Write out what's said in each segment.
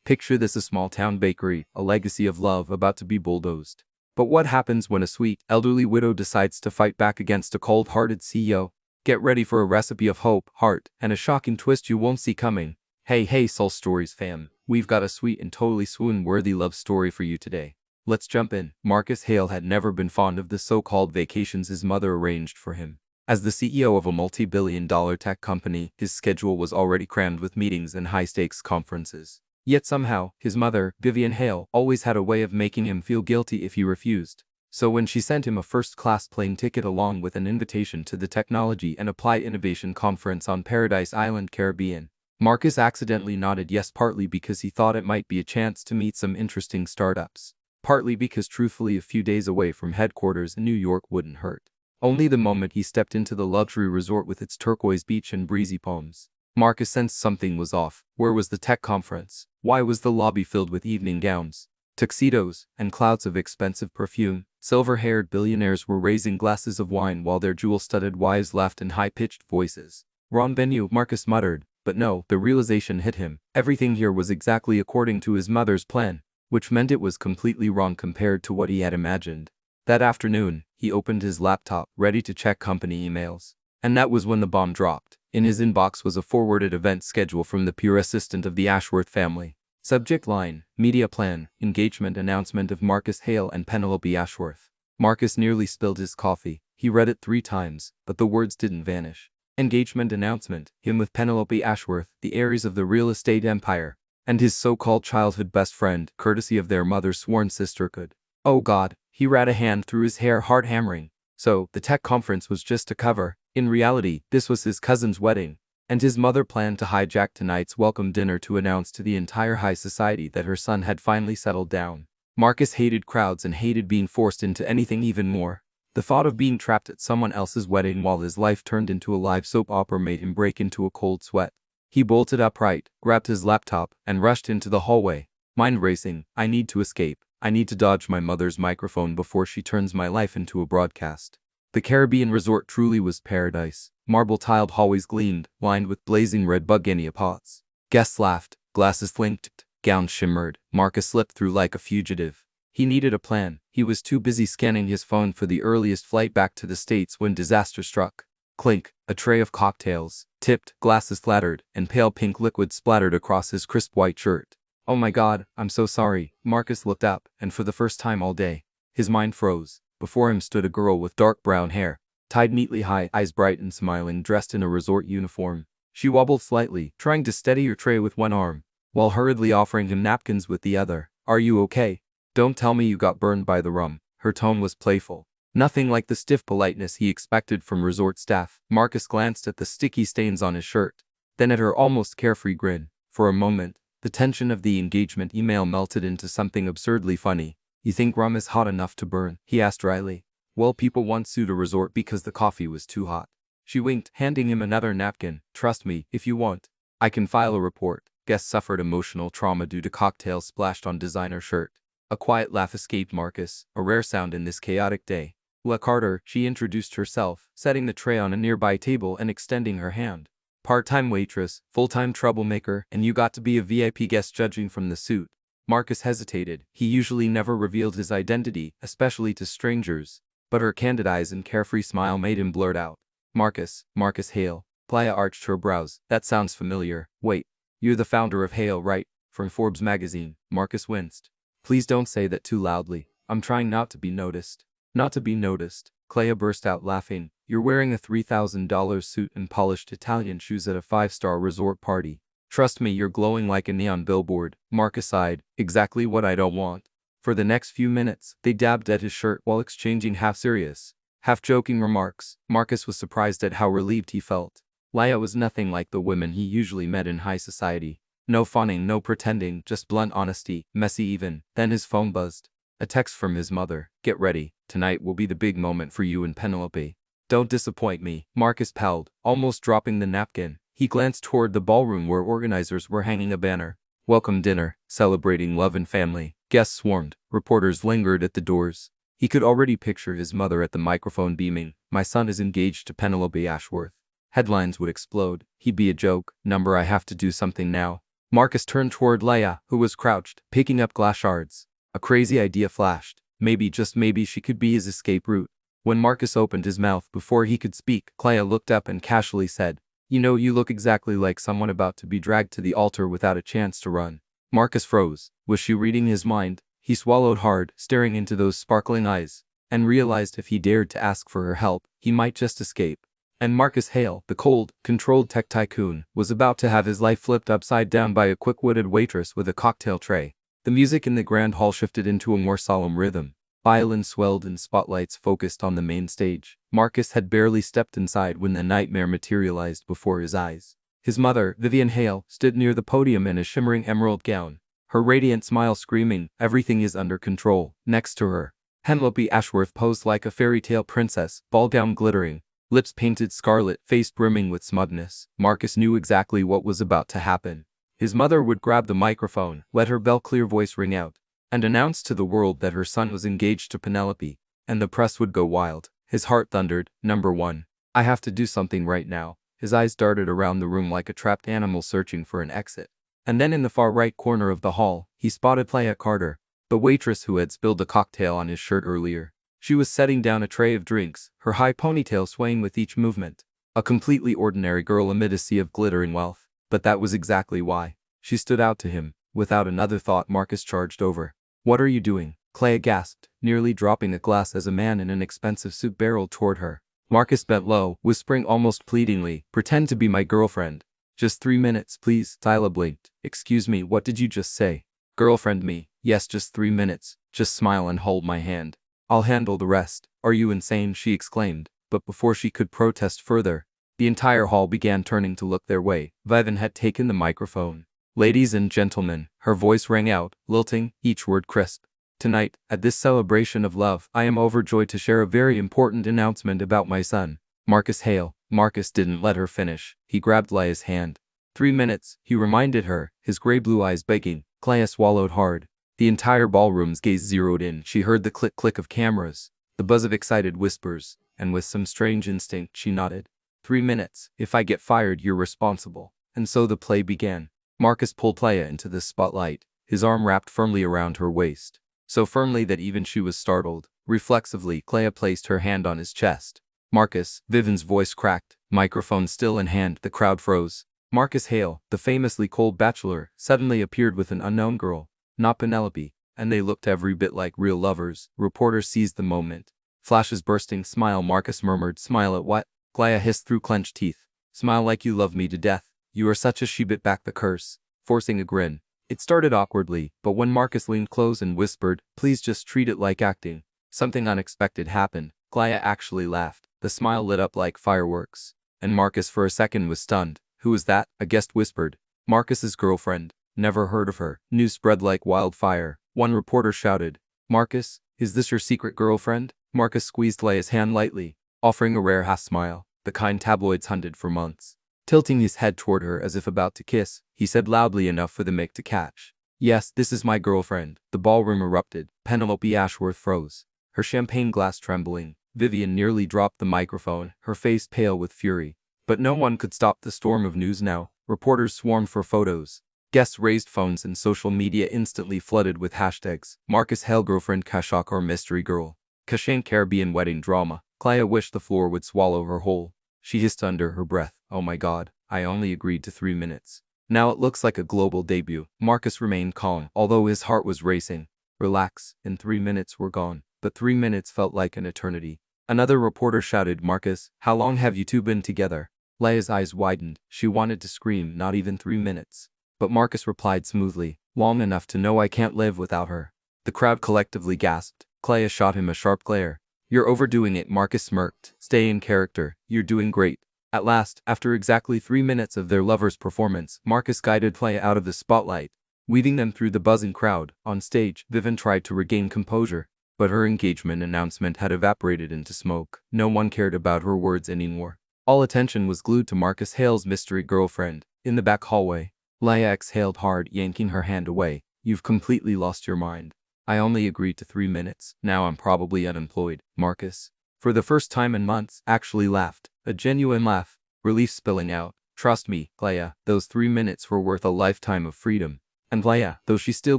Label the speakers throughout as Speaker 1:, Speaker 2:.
Speaker 1: Picture this: a small-town bakery, a legacy of love about to be bulldozed. But what happens when a sweet, elderly widow decides to fight back against a cold-hearted CEO? Get ready for a recipe of hope, heart, and a shocking twist you won't see coming. Hey Soul Stories fam, we've got a sweet and totally swoon-worthy love story for you today. Let's jump in. Marcus Hale had never been fond of the so-called vacations his mother arranged for him. As the CEO of a multi-billion-dollar tech company, his schedule was already crammed with meetings and high-stakes conferences. Yet somehow, his mother, Vivian Hale, always had a way of making him feel guilty if he refused. So when she sent him a first-class plane ticket along with an invitation to the Technology and Applied Innovation Conference on Paradise Island, Caribbean, Marcus accidentally nodded yes, partly because he thought it might be a chance to meet some interesting startups, partly because truthfully a few days away from headquarters in New York wouldn't hurt. Only the moment he stepped into the luxury resort with its turquoise beach and breezy palms, Marcus sensed something was off. Where was the tech conference? Why was the lobby filled with evening gowns, tuxedos, and clouds of expensive perfume? Silver-haired billionaires were raising glasses of wine while their jewel-studded wives laughed in high-pitched voices. Wrong venue, Marcus muttered. But no, the realization hit him. Everything here was exactly according to his mother's plan, which meant it was completely wrong compared to what he had imagined. That afternoon, he opened his laptop, ready to check company emails. And that was when the bomb dropped. In his inbox was a forwarded event schedule from the pure assistant of the Ashworth family. Subject line: Media Plan, Engagement Announcement of Marcus Hale and Penelope Ashworth. Marcus nearly spilled his coffee. He read it 3 times, but the words didn't vanish. Engagement announcement, him with Penelope Ashworth, the heirs of the real estate empire, and his so-called childhood best friend, courtesy of their mother's sworn sisterhood. Oh God, he ran a hand through his hair, heart hammering. So, the tech conference was just a cover. In reality, this was his cousin's wedding, and his mother planned to hijack tonight's welcome dinner to announce to the entire high society that her son had finally settled down. Marcus hated crowds and hated being forced into anything even more. The thought of being trapped at someone else's wedding while his life turned into a live soap opera made him break into a cold sweat. He bolted upright, grabbed his laptop, and rushed into the hallway. Mind racing. I need to escape. I need to dodge my mother's microphone before she turns my life into a broadcast. The Caribbean resort truly was paradise. Marble-tiled hallways gleamed, lined with blazing red bugania pots. Guests laughed, glasses clinked, gowns shimmered. Marcus slipped through like a fugitive. He needed a plan. He was too busy scanning his phone for the earliest flight back to the States when disaster struck. Clink, a tray of cocktails, tipped, glasses flattered, and pale pink liquid splattered across his crisp white shirt. Oh my God, I'm so sorry. Marcus looked up, and for the first time all day, his mind froze. Before him stood a girl with dark brown hair, tied neatly high, eyes bright and smiling, dressed in a resort uniform. She wobbled slightly, trying to steady her tray with one arm, while hurriedly offering him napkins with the other. Are you okay? Don't tell me you got burned by the rum. Her tone was playful. Nothing like the stiff politeness he expected from resort staff. Marcus glanced at the sticky stains on his shirt, then at her almost carefree grin. For a moment, the tension of the engagement email melted into something absurdly funny. You think rum is hot enough to burn? He asked dryly. Well, people once sued a resort because the coffee was too hot. She winked, handing him another napkin. Trust me, if you want, I can file a report. Guest suffered emotional trauma due to cocktails splashed on designer shirt. A quiet laugh escaped Marcus, a rare sound in this chaotic day. La Carter, she introduced herself, setting the tray on a nearby table and extending her hand. Part-time waitress, full-time troublemaker, and you got to be a VIP guest judging from the suit. Marcus hesitated. He usually never revealed his identity, especially to strangers, but her candid eyes and carefree smile made him blurt out, Marcus Hale. Playa arched her brows. That sounds familiar. Wait, you're the founder of Hale, right? From Forbes magazine. Marcus winced. Please don't say that too loudly. I'm trying not to be noticed. Not to be noticed. Clea burst out laughing. You're wearing a $3,000 suit and polished Italian shoes at a 5-star resort party. Trust me, you're glowing like a neon billboard. Marcus sighed. Exactly what I don't want. For the next few minutes, they dabbed at his shirt while exchanging half-serious, half-joking remarks. Marcus was surprised at how relieved he felt. Leia was nothing like the women he usually met in high society. No fawning, no pretending, just blunt honesty, messy even. Then his phone buzzed. A text from his mother. Get ready. Tonight will be the big moment for you and Penelope. Don't disappoint me. Marcus palled, almost dropping the napkin. He glanced toward the ballroom where organizers were hanging a banner. Welcome dinner, celebrating love and family. Guests swarmed. Reporters lingered at the doors. He could already picture his mother at the microphone beaming. My son is engaged to Penelope Ashworth. Headlines would explode. He'd be a joke. Number I have to do something now. Marcus turned toward Leia, who was crouched, picking up glass shards. A crazy idea flashed. Maybe, just maybe, she could be his escape route. When Marcus opened his mouth before he could speak, Clea looked up and casually said, "You know, you look exactly like someone about to be dragged to the altar without a chance to run." Marcus froze. Was she reading his mind? He swallowed hard, staring into those sparkling eyes, and realized if he dared to ask for her help, he might just escape. And Marcus Hale, the cold, controlled tech tycoon, was about to have his life flipped upside down by a quick-witted waitress with a cocktail tray. The music in the grand hall shifted into a more solemn rhythm. Violins swelled and spotlights focused on the main stage. Marcus had barely stepped inside when the nightmare materialized before his eyes. His mother, Vivian Hale, stood near the podium in a shimmering emerald gown, her radiant smile screaming, "Everything is under control." Next to her, Penelope Ashworth posed like a fairy tale princess, ball gown glittering, lips painted scarlet, face brimming with smugness. Marcus knew exactly what was about to happen. His mother would grab the microphone, let her bell-clear voice ring out, and announce to the world that her son was engaged to Penelope, and the press would go wild. His heart thundered. Number 1. I have to do something right now. His eyes darted around the room like a trapped animal searching for an exit. And then in the far right corner of the hall, he spotted Clea Carter, the waitress who had spilled a cocktail on his shirt earlier. She was setting down a tray of drinks, her high ponytail swaying with each movement. A completely ordinary girl amid a sea of glittering wealth. But that was exactly why she stood out to him. Without another thought, Marcus charged over. "What are you doing?" Clea gasped, nearly dropping a glass as a man in an expensive suit barreled toward her. Marcus bent low, whispering almost pleadingly, "Pretend to be my girlfriend. Just 3 minutes, please." Tyla blinked. "Excuse me, what did you just say?" "Girlfriend me. Yes, just 3 minutes. Just smile and hold my hand. I'll handle the rest." "Are you insane?" she exclaimed. But before she could protest further, the entire hall began turning to look their way. Vivian had taken the microphone. "Ladies and gentlemen," her voice rang out, lilting, each word crisp. "Tonight, at this celebration of love, I am overjoyed to share a very important announcement about my son, Marcus Hale." Marcus didn't let her finish. He grabbed Leia's hand. 3 minutes, he reminded her, his gray blue eyes begging. Clea swallowed hard. The entire ballroom's gaze zeroed in. She heard the click-click of cameras, the buzz of excited whispers, and with some strange instinct, she nodded. 3 minutes. If I get fired, you're responsible. And so the play began. Marcus pulled Clea into the spotlight, his arm wrapped firmly around her waist. So firmly that even she was startled. Reflexively, Clea placed her hand on his chest. "Marcus," Vivian's voice cracked, microphone still in hand. The crowd froze. Marcus Hale, the famously cold bachelor, suddenly appeared with an unknown girl, not Penelope, and they looked every bit like real lovers. Reporters seized the moment. Flashes bursting. "Smile," Marcus murmured. "Smile at what?" Clea hissed through clenched teeth. "Smile like you love me to death. You are such a." She bit back the curse, forcing a grin. It started awkwardly, but when Marcus leaned close and whispered, "Please just treat it like acting," something unexpected happened. Clea actually laughed. The smile lit up like fireworks. And Marcus for a second was stunned. "Who is that?" a guest whispered. "Marcus's girlfriend. Never heard of her." News spread like wildfire. One reporter shouted, "Marcus, is this your secret girlfriend?" Marcus squeezed Leia's hand lightly, offering a rare half-smile, the kind tabloids hunted for months. Tilting his head toward her as if about to kiss, he said loudly enough for the mic to catch, "Yes, this is my girlfriend." The ballroom erupted. Penelope Ashworth froze, her champagne glass trembling. Vivian nearly dropped the microphone, her face pale with fury. But no one could stop the storm of news now. Reporters swarmed for photos. Guests raised phones and social media instantly flooded with hashtags. Marcus Hale girlfriend Kashok or mystery girl. Kashan Caribbean wedding drama. Clea wished the floor would swallow her whole. She hissed under her breath, "Oh my god, I only agreed to 3 minutes. Now it looks like a global debut." Marcus remained calm, although his heart was racing. "Relax, and 3 minutes were gone." But 3 minutes felt like an eternity. Another reporter shouted, "Marcus, how long have you two been together?" Leia's eyes widened. She wanted to scream, "Not even 3 minutes." But Marcus replied smoothly, "Long enough to know I can't live without her." The crowd collectively gasped. Clea shot him a sharp glare. "You're overdoing it," Marcus smirked. "Stay in character. You're doing great." At last, after exactly 3 minutes of their lover's performance, Marcus guided Clea out of the spotlight, weaving them through the buzzing crowd. On stage, Vivian tried to regain composure, but her engagement announcement had evaporated into smoke. No one cared about her words anymore. All attention was glued to Marcus Hale's mystery girlfriend. In the back hallway, Leia exhaled hard, yanking her hand away. "You've completely lost your mind. I only agreed to 3 minutes. Now I'm probably unemployed." Marcus, for the first time in months, actually laughed. A genuine laugh, relief spilling out. Trust me, Leia, those 3 minutes were worth a lifetime of freedom. And Leia, though she still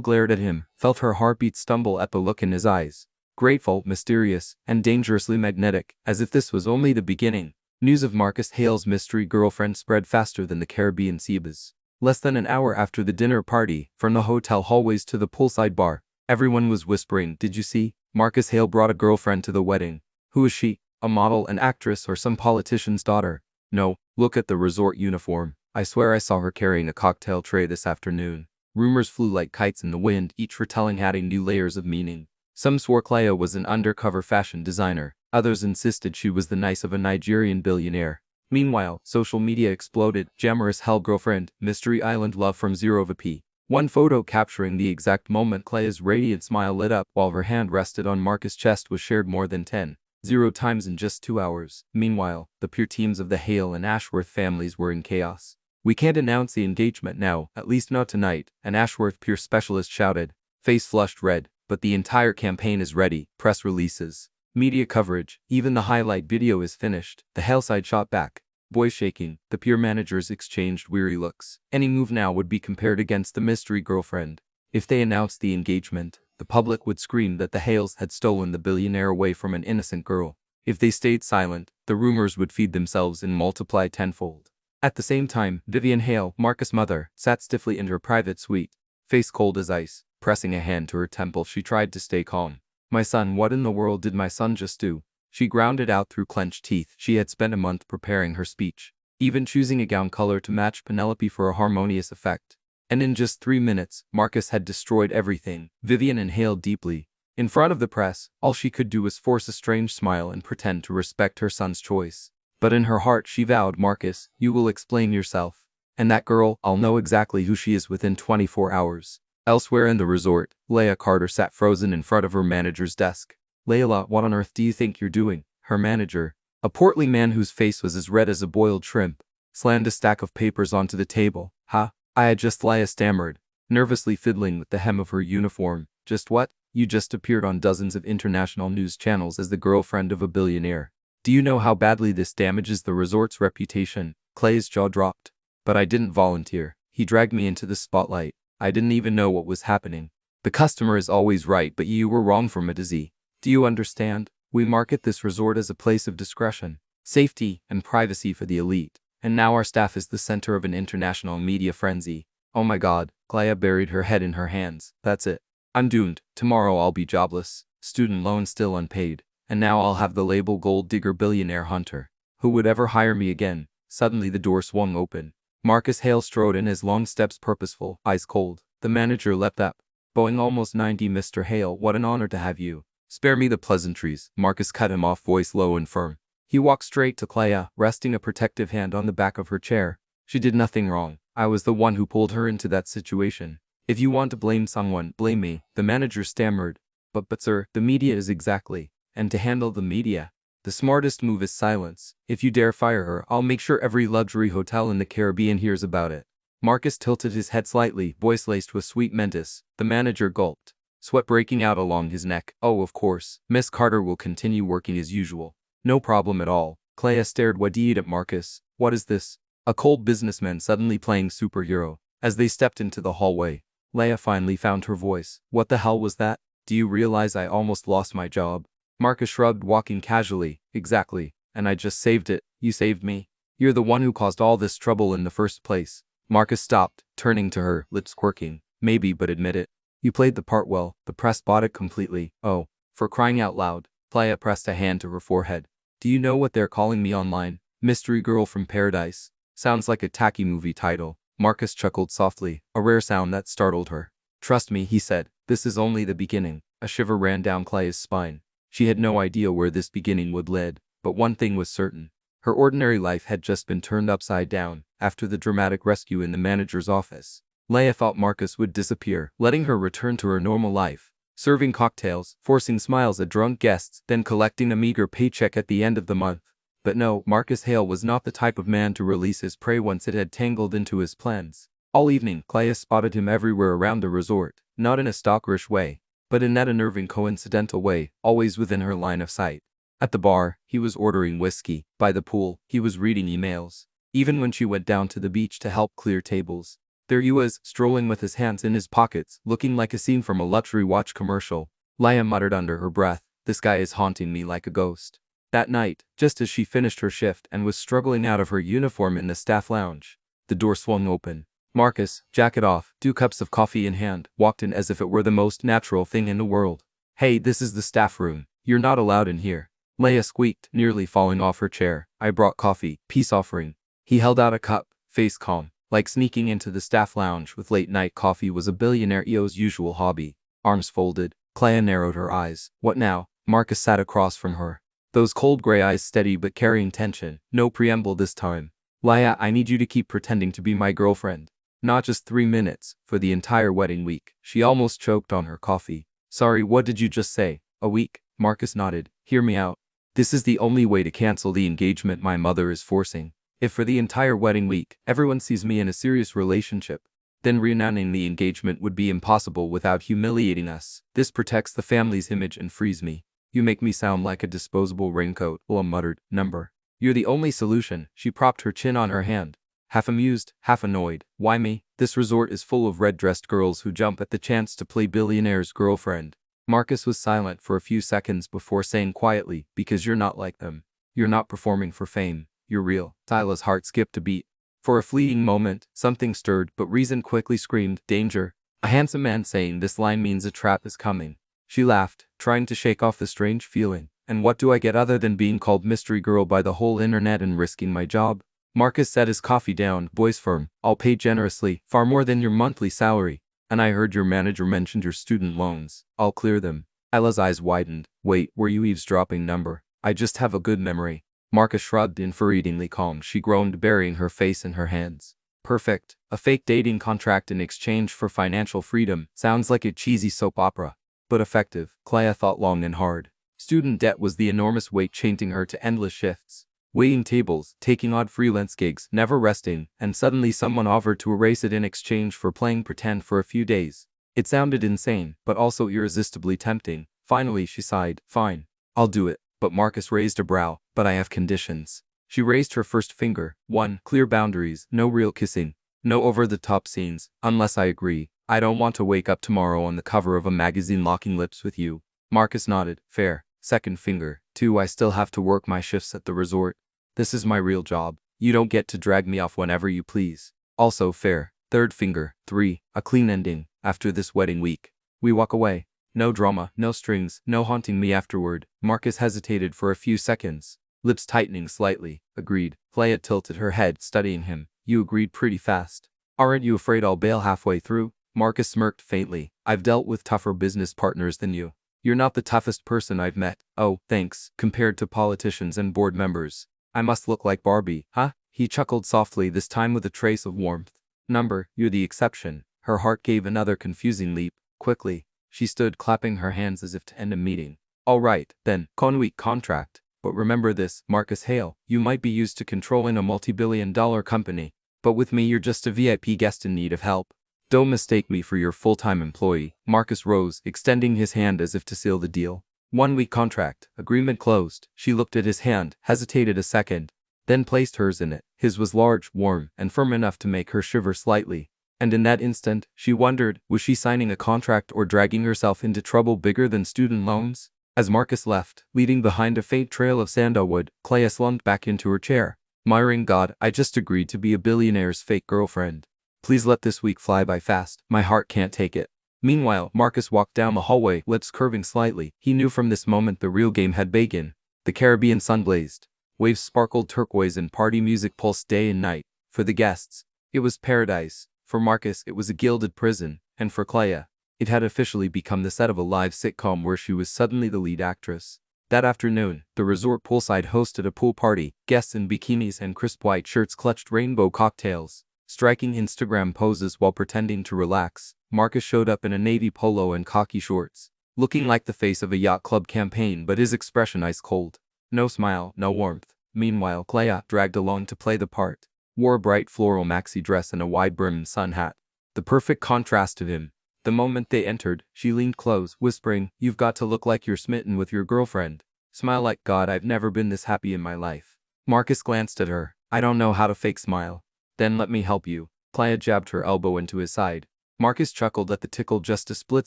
Speaker 1: glared at him, felt her heartbeat stumble at the look in his eyes. Grateful, mysterious, and dangerously magnetic, as if this was only the beginning. News of Marcus Hale's mystery girlfriend spread faster than the Caribbean seas. Less than an hour after the dinner party, from the hotel hallways to the poolside bar, everyone was whispering, "Did you see? Marcus Hale brought a girlfriend to the wedding. Who is she? A model, an actress, or some politician's daughter? No, look at the resort uniform. I swear I saw her carrying a cocktail tray this afternoon." Rumors flew like kites in the wind, each retelling adding new layers of meaning. Some swore Clea was an undercover fashion designer, others insisted she was the niece of a Nigerian billionaire. Meanwhile, social media exploded. Jamorous hell girlfriend, mystery island love from 0 VP. One photo capturing the exact moment Clea's radiant smile lit up while her hand rested on Marcus' chest was shared more than 10,000 times in just 2 hours. Meanwhile, the peer teams of the Hale and Ashworth families were in chaos. "We can't announce the engagement now, at least not tonight," an Ashworth peer specialist shouted, face flushed red, "but the entire campaign is ready. Press releases, media coverage, even the highlight video is finished." The Hale side shot back, voice shaking. The peer managers exchanged weary looks. Any move now would be compared against the mystery girlfriend. If they announced the engagement, the public would scream that the Hales had stolen the billionaire away from an innocent girl. If they stayed silent, the rumors would feed themselves and multiply tenfold. At the same time, Vivian Hale, Marcus' mother, sat stiffly in her private suite, face cold as ice. Pressing a hand to her temple, she tried to stay calm. "My son, what in the world did my son just do?" She ground it out through clenched teeth. She had spent a month preparing her speech, even choosing a gown color to match Penelope for a harmonious effect. And in just 3 minutes, Marcus had destroyed everything. Vivian inhaled deeply. In front of the press, all she could do was force a strange smile and pretend to respect her son's choice. But in her heart she vowed, "Marcus, you will explain yourself. And that girl, I'll know exactly who she is within 24 hours. Elsewhere in the resort, Leia Carter sat frozen in front of her manager's desk. "Layla, what on earth do you think you're doing?" Her manager, a portly man whose face was as red as a boiled shrimp, slammed a stack of papers onto the table. "Ha, I had just," Leia stammered, nervously fiddling with the hem of her uniform. "Just what? You just appeared on dozens of international news channels as the girlfriend of a billionaire. Do you know how badly this damages the resort's reputation?" Clay's jaw dropped. "But I didn't volunteer. He dragged me into the spotlight. I didn't even know what was happening. The customer is always right, but you were wrong from A to Z. Do you understand? We market this resort as a place of discretion, safety, and privacy for the elite. And now our staff is the center of an international media frenzy. Oh my God." Clea buried her head in her hands. "That's it. I'm doomed. Tomorrow I'll be jobless, student loan still unpaid. And now I'll have the label gold digger billionaire hunter. Who would ever hire me again?" Suddenly the door swung open. Marcus Hale strode in, his long steps purposeful, eyes cold. The manager leapt up, bowing almost 90. "Mr. Hale, what an honor to have you." "Spare me the pleasantries," Marcus cut him off, voice low and firm. He walked straight to Clea, resting a protective hand on the back of her chair. "She did nothing wrong. I was the one who pulled her into that situation. If you want to blame someone, blame me," the manager stammered. But sir, the media is exactly. And to handle the media, the smartest move is silence. If you dare fire her, I'll make sure every luxury hotel in the Caribbean hears about it." Marcus tilted his head slightly, voice laced with sweet menace. The manager gulped, sweat breaking out along his neck. "Oh, of course, Miss Carter will continue working as usual. No problem at all." Clea stared wide-eyed at Marcus. What is this? A cold businessman suddenly playing superhero. As they stepped into the hallway, Leia finally found her voice. "What the hell was that? Do you realize I almost lost my job?" Marcus shrugged, walking casually. "Exactly. And I just saved it." "You saved me? You're the one who caused all this trouble in the first place." Marcus stopped, turning to her, lips quirking. "Maybe, but admit it. You played the part well. The press bought it completely." "Oh, for crying out loud." Clea pressed a hand to her forehead. "Do you know what they're calling me online? Mystery Girl from Paradise. Sounds like a tacky movie title." Marcus chuckled softly, a rare sound that startled her. "Trust me," he said, "this is only the beginning." A shiver ran down Clea's spine. She had no idea where this beginning would lead, but one thing was certain. Her ordinary life had just been turned upside down after the dramatic rescue in the manager's office. Leia thought Marcus would disappear, letting her return to her normal life, serving cocktails, forcing smiles at drunk guests, then collecting a meager paycheck at the end of the month. But no, Marcus Hale was not the type of man to release his prey once it had tangled into his plans. All evening, Clea spotted him everywhere around the resort, not in a stalkerish way, but in that unnerving coincidental way, always within her line of sight. At the bar, he was ordering whiskey. By the pool, he was reading emails. Even when she went down to the beach to help clear tables, there he was, strolling with his hands in his pockets, looking like a scene from a luxury watch commercial. Leia muttered under her breath, "This guy is haunting me like a ghost." That night, just as she finished her shift and was struggling out of her uniform in the staff lounge, the door swung open. Marcus, jacket off, 2 cups of coffee in hand, walked in as if it were the most natural thing in the world. "Hey, this is the staff room. You're not allowed in here." Leia squeaked, nearly falling off her chair. "I brought coffee, peace offering." He held out a cup, face calm. Like sneaking into the staff lounge with late-night coffee was a billionaire EO's usual hobby. Arms folded, Clea narrowed her eyes. "What now?" Marcus sat across from her. Those cold gray eyes steady but carrying tension. No preamble this time. "Leia, I need you to keep pretending to be my girlfriend. Not just 3 minutes, for the entire wedding week." She almost choked on her coffee. "Sorry, what did you just say? A week?" Marcus nodded. "Hear me out. This is the only way to cancel the engagement my mother is forcing. If for the entire wedding week, everyone sees me in a serious relationship, then renouncing the engagement would be impossible without humiliating us. This protects the family's image and frees me." "You make me sound like a disposable raincoat," Leia muttered. "Number. You're the only solution." She propped her chin on her hand, half amused, half annoyed. "Why me? This resort is full of red-dressed girls who jump at the chance to play billionaire's girlfriend." Marcus was silent for a few seconds before saying quietly, "Because you're not like them. You're not performing for fame. You're real." Tyla's heart skipped a beat. For a fleeting moment, something stirred, but reason quickly screamed, "Danger." A handsome man saying this line means a trap is coming. She laughed, trying to shake off the strange feeling. "And what do I get other than being called mystery girl by the whole internet and risking my job?" Marcus set his coffee down, voice firm. "I'll pay generously, far more than your monthly salary. And I heard your manager mentioned your student loans. I'll clear them." Ella's eyes widened. "Wait, were you eavesdropping? Number. I just have a good memory." Marcus shrugged, infuriatingly calm. She groaned, burying her face in her hands. "Perfect. A fake dating contract in exchange for financial freedom. Sounds like a cheesy soap opera. But effective." Clea thought long and hard. Student debt was the enormous weight chaining her to endless shifts. Waiting tables, taking odd freelance gigs, never resting, and suddenly someone offered to erase it in exchange for playing pretend for a few days. It sounded insane, but also irresistibly tempting. Finally, she sighed. "Fine. I'll do it." But Marcus raised a brow. "But I have conditions." She raised her first finger. 1. Clear boundaries. No real kissing. No over-the-top scenes. "Unless I agree. I don't want to wake up tomorrow on the cover of a magazine locking lips with you." Marcus nodded. "Fair." Second finger. 2. I still have to work my shifts at the resort. This is my real job. You don't get to drag me off whenever you please. Also fair. Third finger. 3. A clean ending. After this wedding week, we walk away. No drama, no strings, no haunting me afterward. Marcus hesitated for a few seconds, lips tightening slightly. "Agreed." Clea tilted her head, studying him. "You agreed pretty fast. Aren't you afraid I'll bail halfway through?" Marcus smirked faintly. "I've dealt with tougher business partners than you. You're not the toughest person I've met." "Oh, thanks. Compared to politicians and board members, I must look like Barbie, huh?" He chuckled softly, this time with a trace of warmth. "Number, you're the exception." Her heart gave another confusing leap. Quickly, she stood, clapping her hands as if to end a meeting. "All right, then, con-week contract. But remember this, Marcus Hale, you might be used to controlling a multi-billion-dollar company, but with me you're just a VIP guest in need of help. Don't mistake me for your full-time employee." Marcus rose, extending his hand as if to seal the deal. 1-week contract. Agreement closed. She looked at his hand, hesitated a second, then placed hers in it. His was large, warm, and firm enough to make her shiver slightly. And in that instant, she wondered, was she signing a contract or dragging herself into trouble bigger than student loans? As Marcus left, leading behind a faint trail of sandalwood, Clea slumped back into her chair, muttering, "God, I just agreed to be a billionaire's fake girlfriend. Please let this week fly by fast. My heart can't take it." Meanwhile, Marcus walked down the hallway, lips curving slightly. He knew from this moment the real game had begun. The Caribbean sun blazed. Waves sparkled turquoise and party music pulsed day and night. For the guests, it was paradise. For Marcus, it was a gilded prison. And for Clea, it had officially become the set of a live sitcom where she was suddenly the lead actress. That afternoon, the resort poolside hosted a pool party. Guests in bikinis and crisp white shirts clutched rainbow cocktails, striking Instagram poses while pretending to relax. Marcus showed up in a navy polo and khaki shorts, looking like the face of a yacht club campaign, but his expression ice cold. No smile, no warmth. Meanwhile, Clea, dragged along to play the part, wore a bright floral maxi dress and a wide-brimmed sun hat, the perfect contrast to him. The moment they entered, she leaned close, whispering, "You've got to look like you're smitten with your girlfriend. Smile like God, I've never been this happy in my life." Marcus glanced at her, I don't know how to fake smile. Then let me help you. Clea jabbed her elbow into his side. Marcus chuckled at the tickle just a split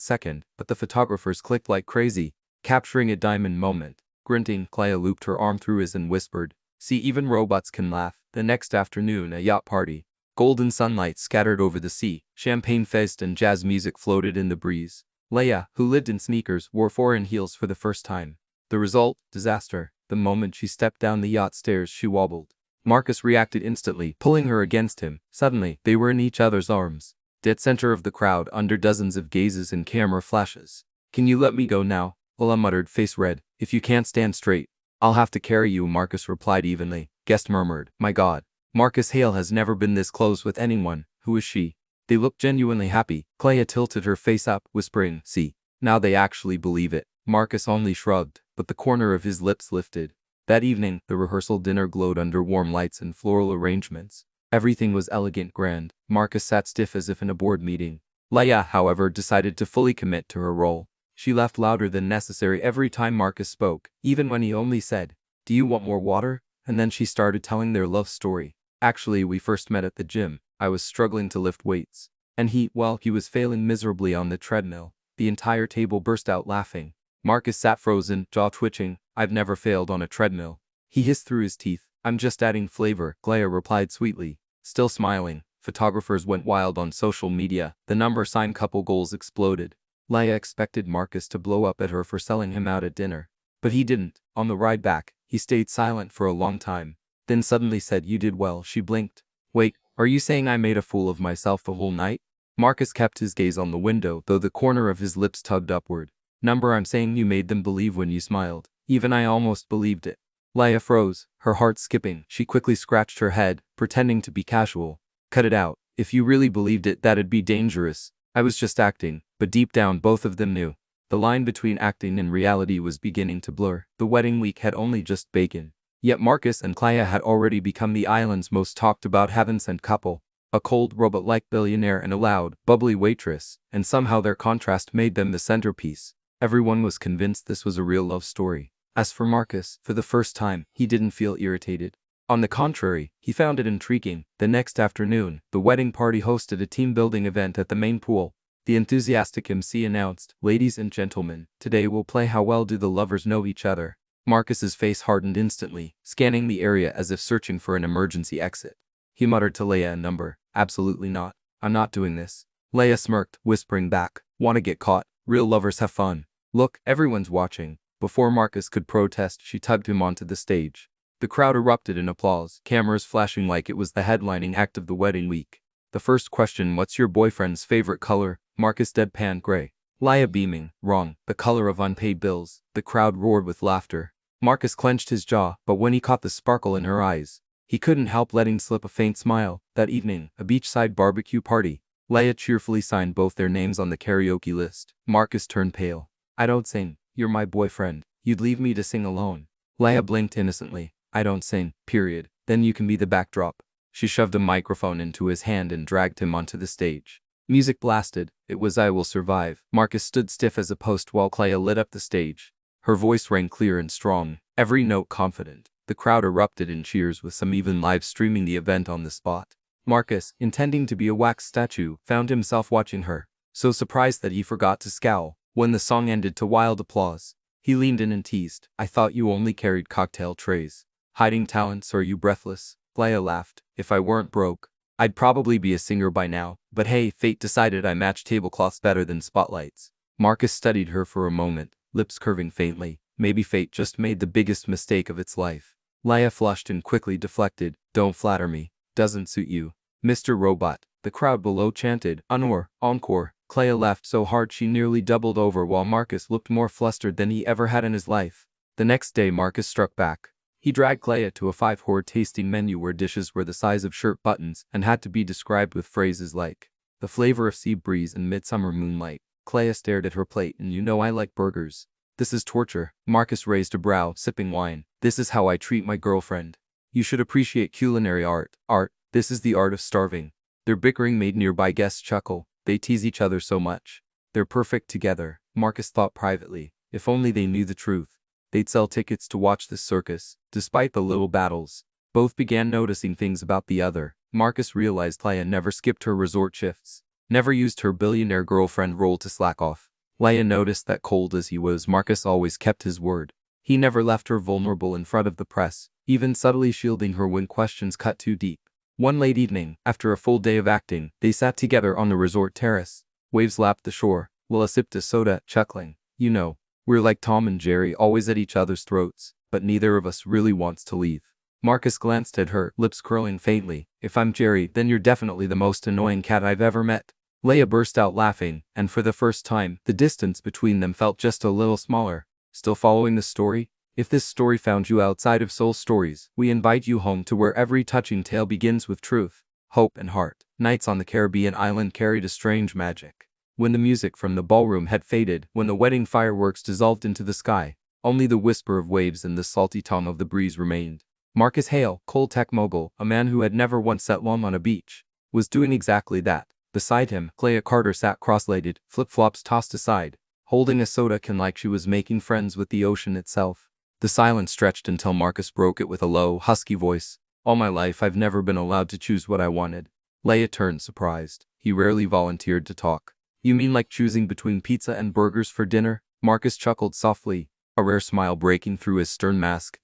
Speaker 1: second, but the photographers clicked like crazy, capturing a diamond moment. Grunting, Clea looped her arm through his and whispered, "See, even robots can laugh." The next afternoon, a yacht party. Golden sunlight scattered over the sea, champagne fizzed and jazz music floated in the breeze. Leia, who lived in sneakers, wore foreign heels for the first time. The result? Disaster. The moment she stepped down the yacht stairs, she wobbled. Marcus reacted instantly, pulling her against him. Suddenly, they were in each other's arms. Dead center of the crowd, under dozens of gazes and camera flashes. "Can you let me go now?" Leia muttered, face red. "If you can't stand straight, I'll have to carry you," Marcus replied evenly. Guest murmured, "My God. Marcus Hale has never been this close with anyone. Who is she?" They looked genuinely happy. Clea tilted her face up, whispering, "See. Now they actually believe it." Marcus only shrugged, but the corner of his lips lifted. That evening, the rehearsal dinner glowed under warm lights and floral arrangements. Everything was elegant, grand. Marcus sat stiff as if in a board meeting. Leia, however, decided to fully commit to her role. She laughed louder than necessary every time Marcus spoke, even when he only said, "Do you want more water?" And then she started telling their love story. "Actually, we first met at the gym. I was struggling to lift weights. And he was failing miserably on the treadmill." The entire table burst out laughing. Marcus sat frozen, jaw twitching. "I've never failed on a treadmill." He hissed through his teeth. "I'm just adding flavor," Clea replied sweetly. Still smiling, photographers went wild on social media. The number sign couple goals exploded. Leia expected Marcus to blow up at her for selling him out at dinner. But he didn't. On the ride back, he stayed silent for a long time. Then suddenly said, "You did well." She blinked. "Wait, are you saying I made a fool of myself the whole night?" Marcus kept his gaze on the window, though the corner of his lips tugged upward. "I'm saying you made them believe when you smiled. Even I almost believed it." Leia froze, her heart skipping. She quickly scratched her head, pretending to be casual. "Cut it out. If you really believed it, that'd be dangerous. I was just acting." But deep down, both of them knew. The line between acting and reality was beginning to blur. The wedding week had only just begun. Yet Marcus and Clea had already become the island's most talked about heaven-sent couple. A cold, robot-like billionaire and a loud, bubbly waitress, and somehow their contrast made them the centerpiece. Everyone was convinced this was a real love story. As for Marcus, for the first time, he didn't feel irritated. On the contrary, he found it intriguing. The next afternoon, the wedding party hosted a team-building event at the main pool. The enthusiastic MC announced, "Ladies and gentlemen, today we'll play How Well Do the Lovers Know Each Other." Marcus's face hardened instantly, scanning the area as if searching for an emergency exit. He muttered to Leia a number. "Absolutely not. I'm not doing this." Leia smirked, whispering back, "Want to get caught? Real lovers have fun. Look, everyone's watching." Before Marcus could protest, she tugged him onto the stage. The crowd erupted in applause, cameras flashing like it was the headlining act of the wedding week. The first question, "What's your boyfriend's favorite color?" Marcus deadpan, "Gray." Leia beaming, "Wrong. The color of unpaid bills." The crowd roared with laughter. Marcus clenched his jaw, but when he caught the sparkle in her eyes, he couldn't help letting slip a faint smile. That evening, a beachside barbecue party. Leia cheerfully signed both their names on the karaoke list. Marcus turned pale. "I don't sing. You're my boyfriend. You'd leave me to sing alone." Leia blinked innocently. "I don't sing, period. Then you can be the backdrop." She shoved a microphone into his hand and dragged him onto the stage. Music blasted. It was "I Will Survive." Marcus stood stiff as a post while Clea lit up the stage. Her voice rang clear and strong, every note confident. The crowd erupted in cheers, with some even live streaming the event on the spot. Marcus, intending to be a wax statue, found himself watching her, so surprised that he forgot to scowl. When the song ended to wild applause, he leaned in and teased, "I thought you only carried cocktail trays. Hiding talents, or are you breathless?" Clea laughed. "If I weren't broke, I'd probably be a singer by now. But hey, fate decided I match tablecloths better than spotlights." Marcus studied her for a moment, lips curving faintly. Maybe fate just made the biggest mistake of its life. Leia flushed and quickly deflected. "Don't flatter me. Doesn't suit you." "Mr. Robot." The crowd below chanted, "Encore, encore." Clea laughed so hard she nearly doubled over while Marcus looked more flustered than he ever had in his life. The next day Marcus struck back. He dragged Clea to a 5-hour tasting menu where dishes were the size of shirt buttons and had to be described with phrases like, "The flavor of sea breeze and midsummer moonlight." Clea stared at her plate. "And you know I like burgers." "This is torture." Marcus raised a brow, sipping wine. "This is how I treat my girlfriend. You should appreciate culinary art. Art. This is the art of starving." Their bickering made nearby guests chuckle. They tease each other so much. They're perfect together, Marcus thought privately. If only they knew the truth, they'd sell tickets to watch this circus. Despite the little battles, Both began noticing things about the other. Marcus realized Leia never skipped her resort shifts, never used her billionaire girlfriend role to slack off. Leia noticed that cold as he was, Marcus always kept his word. He never left her vulnerable in front of the press, even subtly shielding her when questions cut too deep. One late evening, after a full day of acting, they sat together on the resort terrace. Waves lapped the shore. Willa sipped a soda, chuckling. You know, we're like Tom and Jerry, always at each other's throats, but neither of us really wants to leave. Marcus glanced at her, lips curling faintly. If I'm Jerry, then you're definitely the most annoying cat I've ever met. Leia burst out laughing, and for the first time, the distance between them felt just a little smaller. Still following the story? If this story found you outside of Soul Stories, we invite you home to where every touching tale begins with truth, hope, and heart. Nights on the Caribbean island carried a strange magic. When the music from the ballroom had faded, when the wedding fireworks dissolved into the sky, only the whisper of waves and the salty tongue of the breeze remained. Marcus Hale, coal tech mogul, a man who had never once sat long on a beach, was doing exactly that. Beside him, Clea Carter sat cross-legged, flip-flops tossed aside, holding a soda can like she was making friends with the ocean itself. The silence stretched until Marcus broke it with a low, husky voice. All my life I've never been allowed to choose what I wanted. Leia turned surprised. He rarely volunteered to talk. You mean like choosing between pizza and burgers for dinner? Marcus chuckled softly, a rare smile breaking through his stern mask.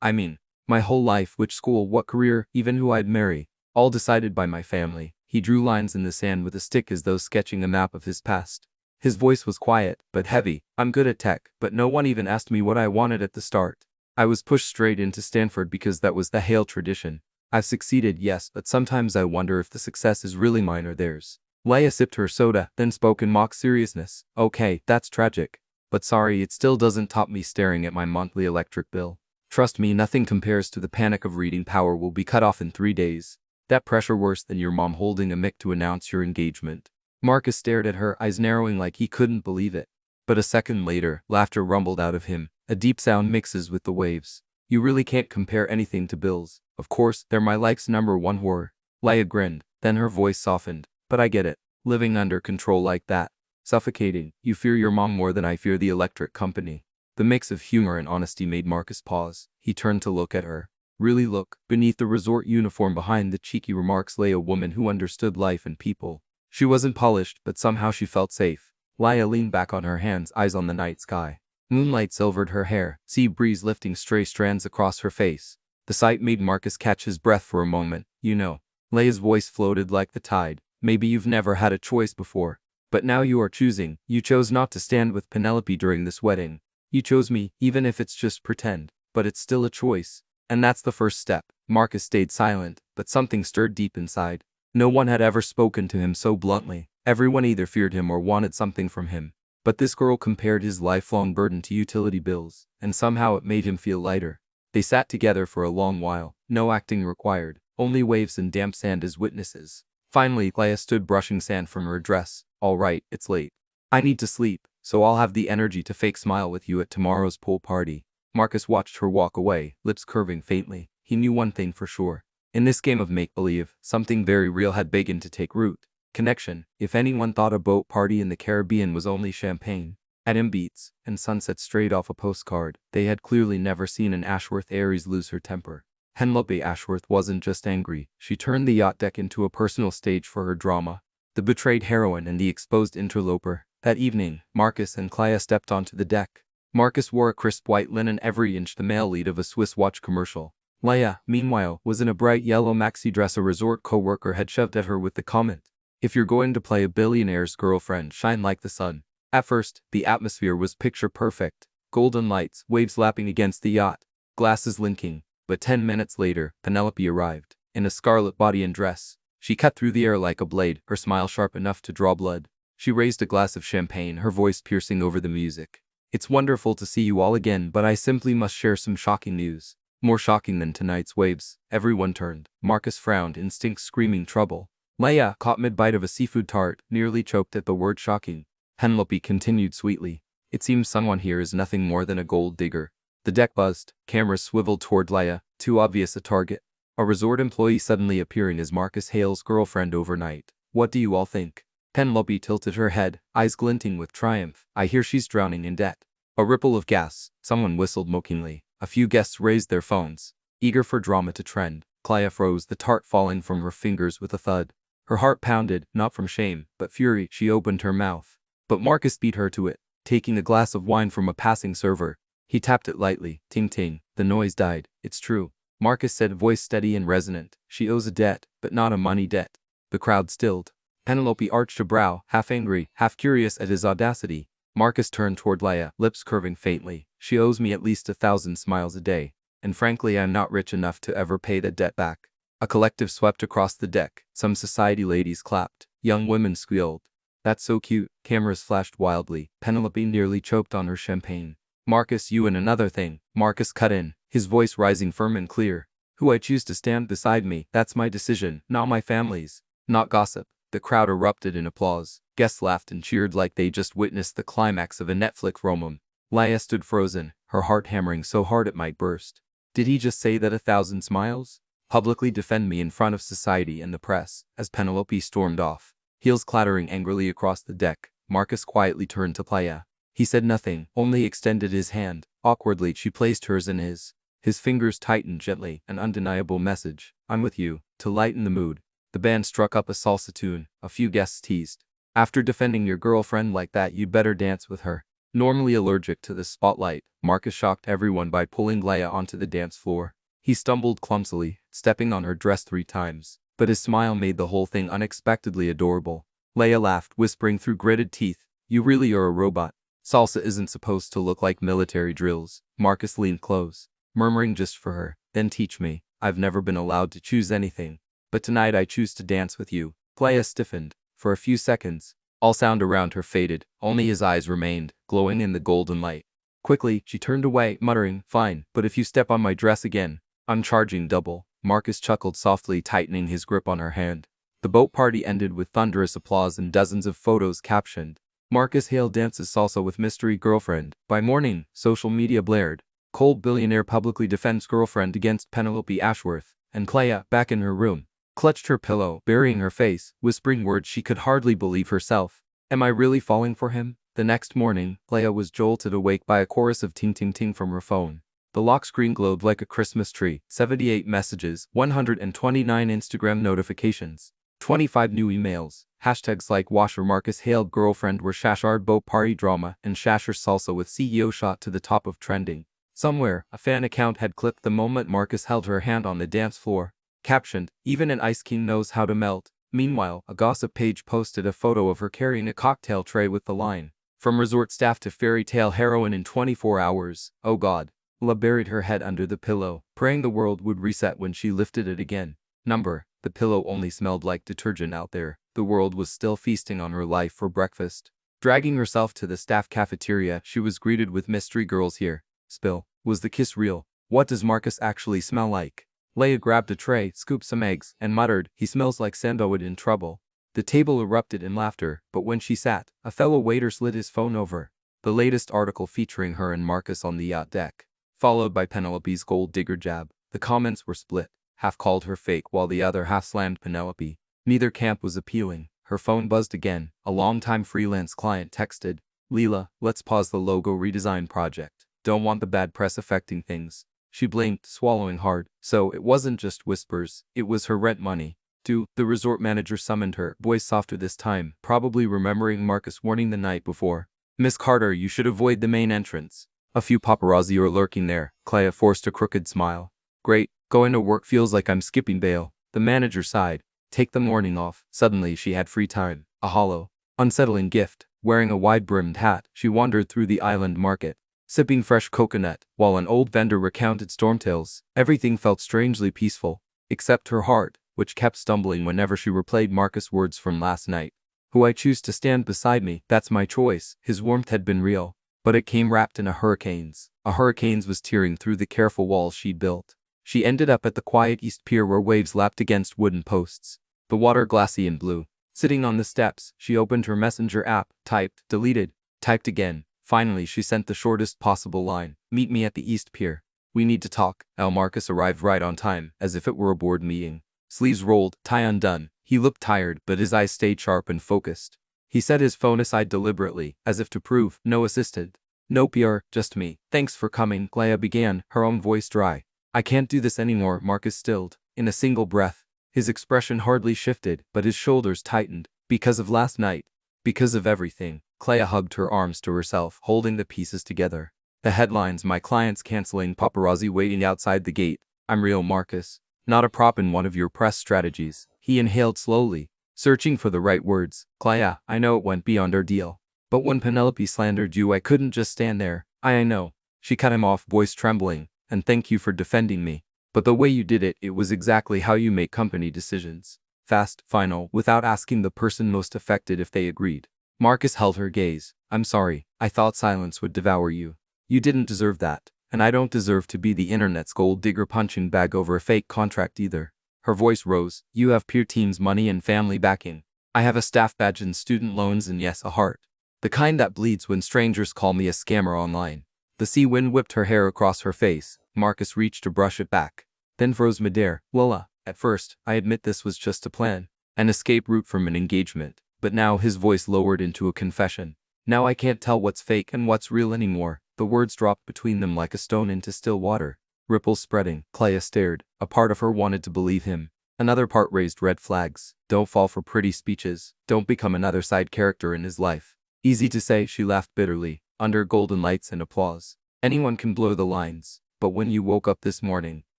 Speaker 1: I mean, my whole life, which school, what career, even who I'd marry, all decided by my family. He drew lines in the sand with a stick as though sketching a map of his past. His voice was quiet, but heavy. I'm good at tech, but no one even asked me what I wanted at the start. I was pushed straight into Stanford because that was the Hale tradition. I've succeeded, yes, but sometimes I wonder if the success is really mine or theirs. Leia sipped her soda, then spoke in mock seriousness. Okay, that's tragic. But sorry, it still doesn't top me staring at my monthly electric bill. Trust me, nothing compares to the panic of reading power will be cut off in 3 days. That pressure worse than your mom holding a mic to announce your engagement. Marcus stared at her, eyes narrowing like he couldn't believe it. But a second later, laughter rumbled out of him. A deep sound mixes with the waves. You really can't compare anything to bills. Of course, they're my life's #1 horror. Leia grinned, then her voice softened. But I get it. Living under control like that. Suffocating. You fear your mom more than I fear the electric company. The mix of humor and honesty made Marcus pause. He turned to look at her. Really look. Beneath the resort uniform behind the cheeky remarks lay a woman who understood life and people. She wasn't polished, but somehow she felt safe. Leia leaned back on her hands, eyes on the night sky. Moonlight silvered her hair, sea breeze lifting stray strands across her face. The sight made Marcus catch his breath for a moment. You know. Leia's voice floated like the tide. Maybe you've never had a choice before. But now you are choosing. You chose not to stand with Penelope during this wedding. You chose me, even if it's just pretend. But it's still a choice. And that's the first step. Marcus stayed silent, but something stirred deep inside. No one had ever spoken to him so bluntly. Everyone either feared him or wanted something from him. But this girl compared his lifelong burden to utility bills, and somehow it made him feel lighter. They sat together for a long while, no acting required, only waves and damp sand as witnesses. Finally, Leia stood brushing sand from her dress. All right, it's late. I need to sleep, so I'll have the energy to fake smile with you at tomorrow's pool party. Marcus watched her walk away, lips curving faintly. He knew one thing for sure. In this game of make-believe, something very real had begun to take root. Connection. If anyone thought a boat party in the Caribbean was only champagne, Adam beats, and sunset straight off a postcard, they had clearly never seen an Ashworth Aries lose her temper. Penelope Ashworth wasn't just angry, she turned the yacht deck into a personal stage for her drama. The betrayed heroine and the exposed interloper. That evening, Marcus and Clea stepped onto the deck. Marcus wore a crisp white linen every inch the male lead of a Swiss watch commercial. Leia, meanwhile, was in a bright yellow maxi dress a resort co-worker had shoved at her with the comment, "If you're going to play a billionaire's girlfriend, shine like the sun." At first, the atmosphere was picture perfect. Golden lights, waves lapping against the yacht, glasses linking. But 10 minutes later, Penelope arrived, in a scarlet body and dress. She cut through the air like a blade, her smile sharp enough to draw blood. She raised a glass of champagne, her voice piercing over the music. "It's wonderful to see you all again, but I simply must share some shocking news. More shocking than tonight's waves." Everyone turned. Marcus frowned, instinct screaming trouble. Leia, caught mid-bite of a seafood tart, nearly choked at the word shocking. Penelope continued sweetly. "It seems someone here is nothing more than a gold digger." The deck buzzed, cameras swiveled toward Leia, too obvious a target. A resort employee suddenly appearing as Marcus Hale's girlfriend overnight. "What do you all think?" Penelope tilted her head, eyes glinting with triumph. "I hear she's drowning in debt." A ripple of gas. Someone whistled mockingly. A few guests raised their phones. eager for drama to trend. Clea froze, the tart falling from her fingers with a thud. Her heart pounded, not from shame, but fury. She opened her mouth. But Marcus beat her to it, taking a glass of wine from a passing server. He tapped it lightly. Ting ting. The noise died. It's true, Marcus said, voice steady and resonant. She owes a debt, but not a money debt. The crowd stilled. Penelope arched a brow, half angry, half curious at his audacity. Marcus turned toward Leia, lips curving faintly. She owes me at least 1,000 smiles a day. And frankly, I'm not rich enough to ever pay that debt back. A collective swept across the deck. Some society ladies clapped. Young women squealed. That's so cute. Cameras flashed wildly. Penelope nearly choked on her champagne. Marcus, you and another thing. Marcus cut in, his voice rising firm and clear. Who I choose to stand beside me, that's my decision, not my family's. Not gossip. The crowd erupted in applause. Guests laughed and cheered like they just witnessed the climax of a Netflix rom-com. Leia stood frozen, her heart hammering so hard it might burst. Did he just say that 1,000 smiles? Publicly defend me in front of society and the press, as Penelope stormed off. Heels clattering angrily across the deck, Marcus quietly turned to Clea. He said nothing, only extended his hand. Awkwardly, she placed hers in his. His fingers tightened gently, an undeniable message. I'm with you. To lighten the mood, the band struck up a salsa tune. A few guests teased. After defending your girlfriend like that, you'd better dance with her. Normally allergic to the spotlight, Marcus shocked everyone by pulling Leia onto the dance floor. He stumbled clumsily, stepping on her dress 3 times, but his smile made the whole thing unexpectedly adorable. Leia laughed, whispering through gritted teeth, "You really are a robot. Salsa isn't supposed to look like military drills." Marcus leaned close, murmuring just for her, "Then teach me. I've never been allowed to choose anything. But tonight I choose to dance with you." Clea stiffened. For a few seconds, all sound around her faded, only his eyes remained, glowing in the golden light. Quickly, she turned away, muttering, "Fine, but if you step on my dress again, I'm charging double." Marcus chuckled softly, tightening his grip on her hand. The boat party ended with thunderous applause and dozens of photos captioned, "Marcus Hale dances salsa with mystery girlfriend." By morning, social media blared, "Cold billionaire publicly defends girlfriend against Penelope Ashworth," and Clea, back in her room, clutched her pillow, burying her face, whispering words she could hardly believe herself. Am I really falling for him? The next morning, Clea was jolted awake by a chorus of ting ting ting from her phone. The lock screen glowed like a Christmas tree. 78 messages, 129 Instagram notifications, 25 new emails. Hashtags like Washer Marcus Hale girlfriend were Shashard boat party drama and Shasher salsa with CEO shot to the top of trending. Somewhere, a fan account had clipped the moment Marcus held her hand on the dance floor. Captioned, "Even an ice king knows how to melt." Meanwhile, a gossip page posted a photo of her carrying a cocktail tray with the line, "From resort staff to fairy tale heroine in 24 hours. Oh God." La buried her head under the pillow, praying the world would reset when she lifted it again. The pillow only smelled like detergent out there. The world was still feasting on her life for breakfast. Dragging herself to the staff cafeteria, she was greeted with "Mystery girls here." Spill. Was the kiss real? What does Marcus actually smell like? Leia grabbed a tray, scooped some eggs, and muttered, "He smells like sandalwood in trouble." The table erupted in laughter, but when she sat, a fellow waiter slid his phone over. The latest article featuring her and Marcus on the yacht deck, followed by Penelope's gold digger jab. The comments were split. Half called her fake while the other half slammed Penelope. Neither camp was appealing. Her phone buzzed again. A longtime freelance client texted, "Leela, let's pause the logo redesign project. Don't want the bad press affecting things." She blinked, swallowing hard. So it wasn't just whispers, it was her rent money. The resort manager summoned her, voice softer this time, probably remembering Marcus' warning the night before. "Miss Carter, you should avoid the main entrance. A few paparazzi are lurking there." Clea forced a crooked smile. "Great, going to work feels like I'm skipping bail." The manager sighed. "Take the morning off." Suddenly she had free time. A hollow, unsettling gift. Wearing a wide-brimmed hat, she wandered through the island market, sipping fresh coconut, while an old vendor recounted storm tales. Everything felt strangely peaceful, except her heart, which kept stumbling whenever she replayed Marcus' words from last night. "Who I choose to stand beside me, that's my choice." His warmth had been real, but it came wrapped in a hurricane's. A hurricane's was tearing through the careful walls she'd built. She ended up at the quiet East Pier where waves lapped against wooden posts, the water glassy and blue. Sitting on the steps, she opened her messenger app, typed, deleted, typed again. Finally, she sent the shortest possible line, "Meet me at the East Pier. We need to talk." Marcus arrived right on time, as if it were a board meeting. Sleeves rolled, tie undone. He looked tired, but his eyes stayed sharp and focused. He set his phone aside deliberately, as if to prove, no assistant, no PR, just me. "Thanks for coming," Clea began, her own voice dry. I can't do this anymore, Marcus stilled. In a single breath. His expression hardly shifted, but his shoulders tightened. Because of last night. Because of everything. Clea hugged her arms to herself, holding the pieces together. The headlines: my clients canceling, paparazzi waiting outside the gate. I'm real, Marcus. Not a prop in one of your press strategies. He inhaled slowly, searching for the right words. Clea, I know it went beyond our deal. But when Penelope slandered you, I couldn't just stand there. I know. She cut him off, voice trembling. And thank you for defending me. But the way you did it, it was exactly how you make company decisions. Fast, final, without asking the person most affected if they agreed. Marcus held her gaze. I'm sorry. I thought silence would devour you. You didn't deserve that. And I don't deserve to be the internet's gold digger punching bag over a fake contract either. Her voice rose. You have peer teams, money and family backing. I have a staff badge and student loans and yes, a heart. The kind that bleeds when strangers call me a scammer online. The sea wind whipped her hair across her face. Marcus reached to brush it back. Then froze midair. Lola, at first, I admit this was just a plan. An escape route from an engagement. But now his voice lowered into a confession. Now I can't tell what's fake and what's real anymore. The words dropped between them like a stone into still water. Ripples spreading. Clea stared. A part of her wanted to believe him. Another part raised red flags. Don't fall for pretty speeches. Don't become another side character in his life. Easy to say, she laughed bitterly, under golden lights and applause. Anyone can blur the lines. But when you woke up this morning,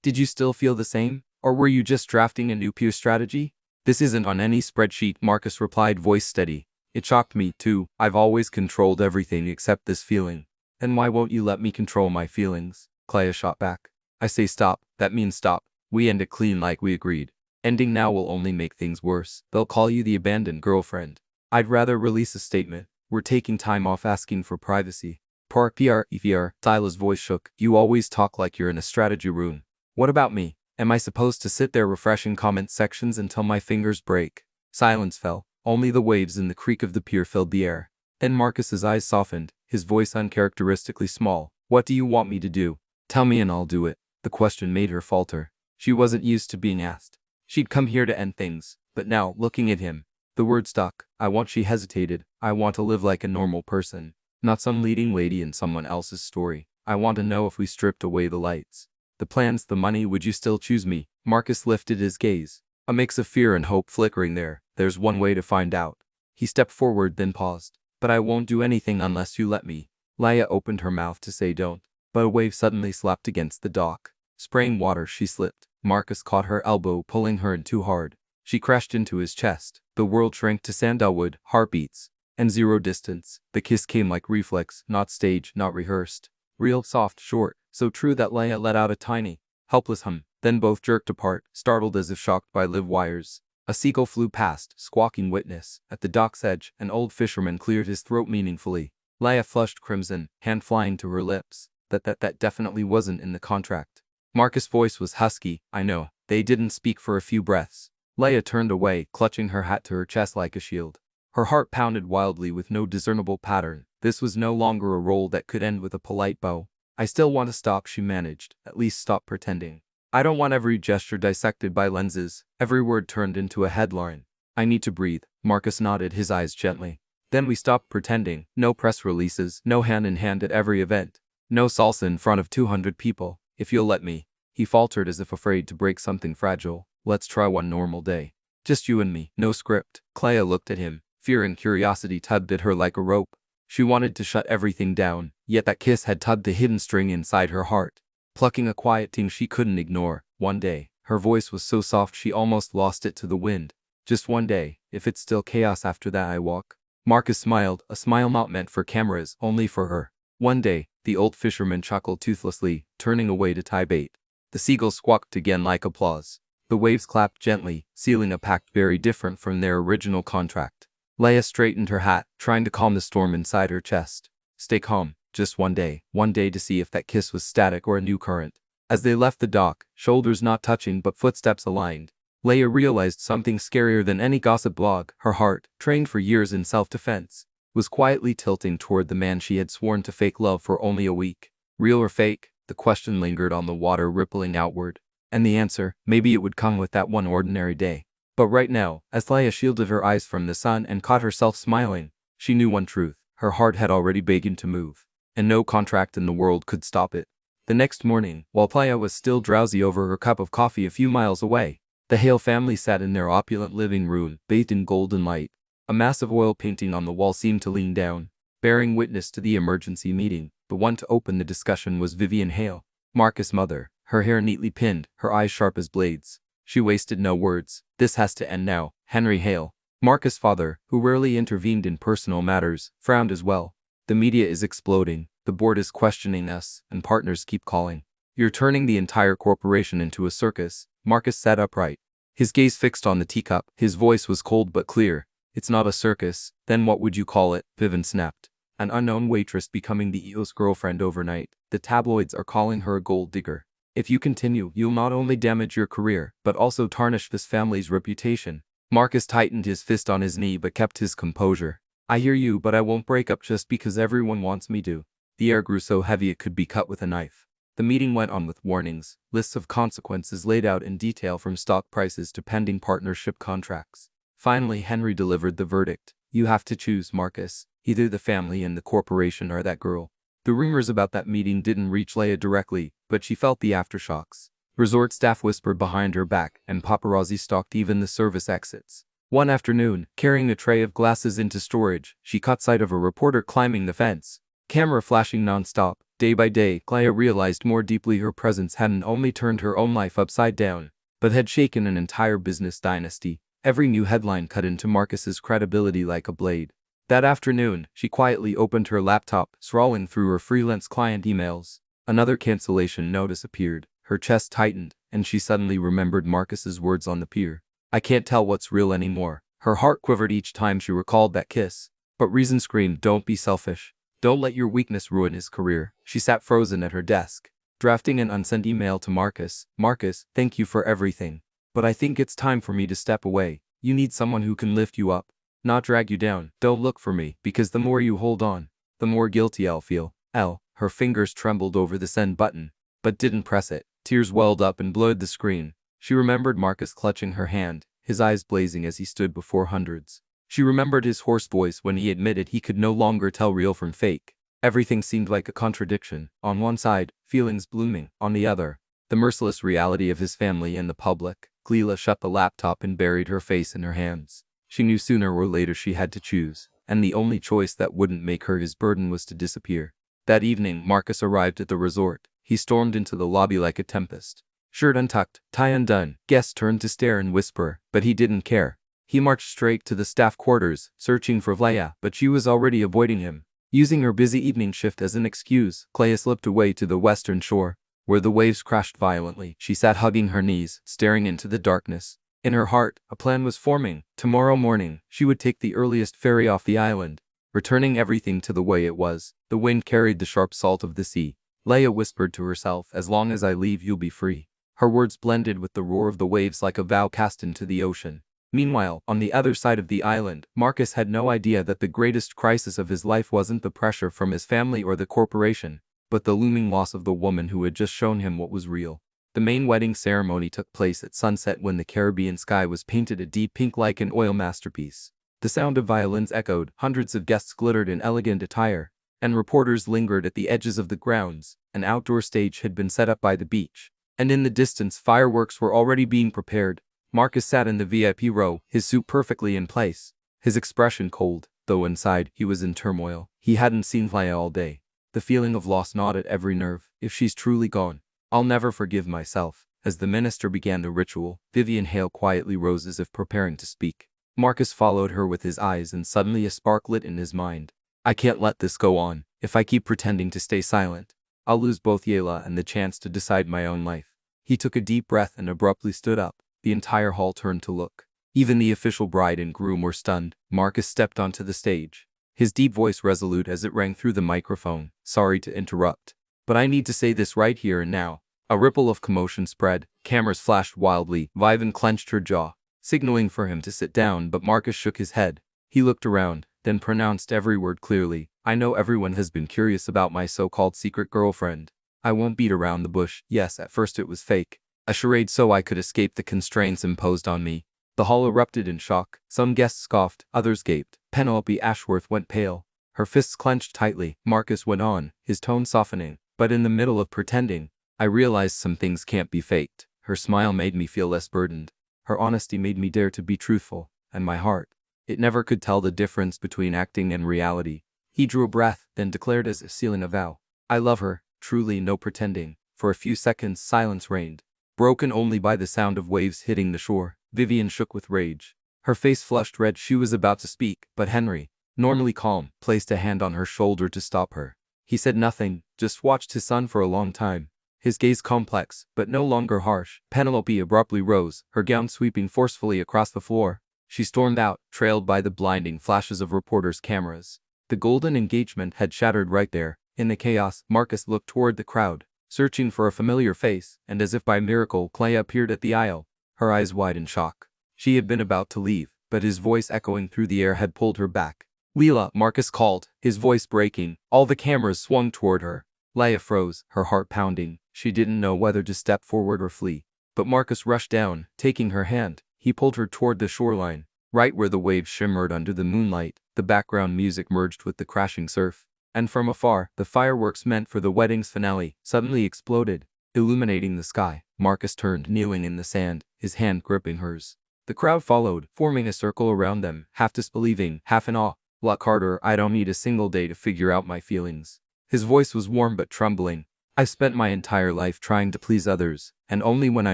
Speaker 1: did you still feel the same? Or were you just drafting a new peer strategy? This isn't on any spreadsheet, Marcus replied, voice steady. It shocked me, too. I've always controlled everything except this feeling. Then why won't you let me control my feelings? Clea shot back. I say stop, that means stop. We end it clean like we agreed. Ending now will only make things worse. They'll call you the abandoned girlfriend. I'd rather release a statement. We're taking time off, asking for privacy. PR. Tyler's voice shook. You always talk like you're in a strategy room. What about me? Am I supposed to sit there refreshing comment sections until my fingers break? Silence fell. Only the waves and the creak of the pier filled the air. Then Marcus's eyes softened, his voice uncharacteristically small. What do you want me to do? Tell me and I'll do it. The question made her falter. She wasn't used to being asked. She'd come here to end things. But now, looking at him, the word stuck. She hesitated. I want to live like a normal person. Not some leading lady in someone else's story. I want to know if we stripped away the lights, the plans, the money, would you still choose me? Marcus lifted his gaze. A mix of fear and hope flickering there. There's one way to find out. He stepped forward, then paused. But I won't do anything unless you let me. Leia opened her mouth to say don't. But a wave suddenly slapped against the dock. Spraying water, she slipped. Marcus caught her elbow, pulling her in too hard. She crashed into his chest. The world shrank to sandalwood, heartbeats, and zero distance. The kiss came like reflex, not staged, not rehearsed. Real, soft, short, so true that Leia let out a tiny, helpless hum. Then both jerked apart, startled as if shocked by live wires. A seagull flew past, squawking witness. At the dock's edge, an old fisherman cleared his throat meaningfully. Leia flushed crimson, hand flying to her lips. That definitely wasn't in the contract. Marcus' voice was husky. I know. They didn't speak for a few breaths. Leia turned away, clutching her hat to her chest like a shield. Her heart pounded wildly with no discernible pattern. This was no longer a role that could end with a polite bow. I still want to stop, she managed. At least stop pretending. I don't want every gesture dissected by lenses, every word turned into a headline. I need to breathe. Marcus nodded, his eyes gently. Then we stopped pretending. No press releases, no hand in hand at every event. No salsa in front of 200 people. If you'll let me. He faltered as if afraid to break something fragile. Let's try one normal day. Just you and me. No script. Clea looked at him. Fear and curiosity tugged at her like a rope. She wanted to shut everything down, yet that kiss had tugged the hidden string inside her heart, plucking a quiet ting she couldn't ignore. One day, her voice was so soft she almost lost it to the wind. Just one day, if it's still chaos after that I walk. Marcus smiled, a smile not meant for cameras, only for her. One day, the old fisherman chuckled toothlessly, turning away to tie bait. The seagulls squawked again like applause. The waves clapped gently, sealing a pact very different from their original contract. Leia straightened her hat, trying to calm the storm inside her chest. Stay calm, just one day to see if that kiss was static or a new current. As they left the dock, shoulders not touching but footsteps aligned, Leia realized something scarier than any gossip blog. Her heart, trained for years in self-defense, was quietly tilting toward the man she had sworn to fake love for only a week. Real or fake? The question lingered on the water, rippling outward. And the answer, maybe it would come with that one ordinary day. But right now, as Leia shielded her eyes from the sun and caught herself smiling, she knew one truth. Her heart had already begun to move, and no contract in the world could stop it. The next morning, while Playa was still drowsy over her cup of coffee a few miles away, the Hale family sat in their opulent living room, bathed in golden light. A massive oil painting on the wall seemed to lean down, bearing witness to the emergency meeting. The one to open the discussion was Vivian Hale, Marcus' mother, her hair neatly pinned, her eyes sharp as blades. She wasted no words. "This has to end now." Henry Hale, Marcus' father, who rarely intervened in personal matters, frowned as well. "The media is exploding, the board is questioning us, and partners keep calling. You're turning the entire corporation into a circus." Marcus sat upright, his gaze fixed on the teacup. His voice was cold but clear. "It's not a circus. Then what would you call it?" Vivian snapped. "An unknown waitress becoming the EO's girlfriend overnight. The tabloids are calling her a gold digger. If you continue, you'll not only damage your career, but also tarnish this family's reputation." Marcus tightened his fist on his knee but kept his composure. "I hear you, but I won't break up just because everyone wants me to." The air grew so heavy it could be cut with a knife. The meeting went on with warnings, lists of consequences laid out in detail from stock prices to pending partnership contracts. Finally, Henry delivered the verdict. "You have to choose, Marcus. Either the family and the corporation or that girl." The rumors about that meeting didn't reach Leia directly, but she felt the aftershocks. Resort staff whispered behind her back, and paparazzi stalked even the service exits. One afternoon, carrying a tray of glasses into storage, she caught sight of a reporter climbing the fence, camera flashing nonstop. Day by day, Leia realized more deeply her presence hadn't only turned her own life upside down, but had shaken an entire business dynasty. Every new headline cut into Marcus's credibility like a blade. That afternoon, she quietly opened her laptop, scrolling through her freelance client emails. Another cancellation notice appeared. Her chest tightened, and she suddenly remembered Marcus's words on the pier. "I can't tell what's real anymore." Her heart quivered each time she recalled that kiss. But reason screamed, "Don't be selfish. Don't let your weakness ruin his career." She sat frozen at her desk, drafting an unsent email to Marcus. "Marcus, thank you for everything. But I think it's time for me to step away. You need someone who can lift you up, not drag you down. Don't look for me, because the more you hold on, the more guilty I'll feel." Her fingers trembled over the send button, but didn't press it. Tears welled up and blurred the screen. She remembered Marcus clutching her hand, his eyes blazing as he stood before hundreds. She remembered his hoarse voice when he admitted he could no longer tell real from fake. Everything seemed like a contradiction. On one side, feelings blooming. On the other, the merciless reality of his family and the public. Cleela shut the laptop and buried her face in her hands. She knew sooner or later she had to choose, and the only choice that wouldn't make her his burden was to disappear. That evening, Marcus arrived at the resort. He stormed into the lobby like a tempest. Shirt untucked, tie undone. Guests turned to stare and whisper, but he didn't care. He marched straight to the staff quarters, searching for Leia, but she was already avoiding him. Using her busy evening shift as an excuse, Clea slipped away to the western shore, where the waves crashed violently. She sat hugging her knees, staring into the darkness. In her heart, a plan was forming. Tomorrow morning, she would take the earliest ferry off the island, returning everything to the way it was. The wind carried the sharp salt of the sea. Leia whispered to herself, "As long as I leave, you'll be free." Her words blended with the roar of the waves like a vow cast into the ocean. Meanwhile, on the other side of the island, Marcus had no idea that the greatest crisis of his life wasn't the pressure from his family or the corporation, but the looming loss of the woman who had just shown him what was real. The main wedding ceremony took place at sunset when the Caribbean sky was painted a deep pink like an oil masterpiece. The sound of violins echoed, hundreds of guests glittered in elegant attire, and reporters lingered at the edges of the grounds. An outdoor stage had been set up by the beach, and in the distance fireworks were already being prepared. Marcus sat in the VIP row, his suit perfectly in place, his expression cold, though inside he was in turmoil. He hadn't seen Leia all day. The feeling of loss gnawed at every nerve. If she's truly gone, I'll never forgive myself. As the minister began the ritual, Vivian Hale quietly rose as if preparing to speak. Marcus followed her with his eyes, and suddenly a spark lit in his mind. "I can't let this go on. If I keep pretending to stay silent, I'll lose both Yela and the chance to decide my own life." He took a deep breath and abruptly stood up. The entire hall turned to look. Even the official bride and groom were stunned. Marcus stepped onto the stage, his deep voice resolute as it rang through the microphone. "Sorry to interrupt, but I need to say this right here and now." A ripple of commotion spread. Cameras flashed wildly. Vivian clenched her jaw, signaling for him to sit down, but Marcus shook his head. He looked around, then pronounced every word clearly. "I know everyone has been curious about my so-called secret girlfriend. I won't beat around the bush. Yes, at first it was fake. A charade so I could escape the constraints imposed on me." The hall erupted in shock. Some guests scoffed, others gaped. Penelope Ashworth went pale, her fists clenched tightly. Marcus went on, his tone softening. But in the middle of pretending, I realized some things can't be faked. Her smile made me feel less burdened. Her honesty made me dare to be truthful, and my heart, it never could tell the difference between acting and reality. He drew a breath, then declared as if sealing a vow. I love her, truly, no pretending. For a few seconds silence reigned, broken only by the sound of waves hitting the shore. Vivian shook with rage. Her face flushed red. She was about to speak, but Henry, normally calm, placed a hand on her shoulder to stop her. He said nothing, just watched his son for a long time. His gaze complex, but no longer harsh. Penelope abruptly rose, her gown sweeping forcefully across the floor. She stormed out, trailed by the blinding flashes of reporters' cameras. The golden engagement had shattered right there. In the chaos, Marcus looked toward the crowd, searching for a familiar face, and as if by miracle, Clea appeared at the aisle, her eyes wide in shock. She had been about to leave, but his voice echoing through the air had pulled her back. Leela, Marcus called, his voice breaking. All the cameras swung toward her. Leia froze, her heart pounding. She didn't know whether to step forward or flee. But Marcus rushed down, taking her hand. He pulled her toward the shoreline, right where the waves shimmered under the moonlight. The background music merged with the crashing surf, and from afar, the fireworks meant for the wedding's finale suddenly exploded, illuminating the sky. Marcus turned, kneeling in the sand, his hand gripping hers. The crowd followed, forming a circle around them, half disbelieving, half in awe. Look, Carter, I don't need a single day to figure out my feelings. His voice was warm but trembling. I've spent my entire life trying to please others, and only when I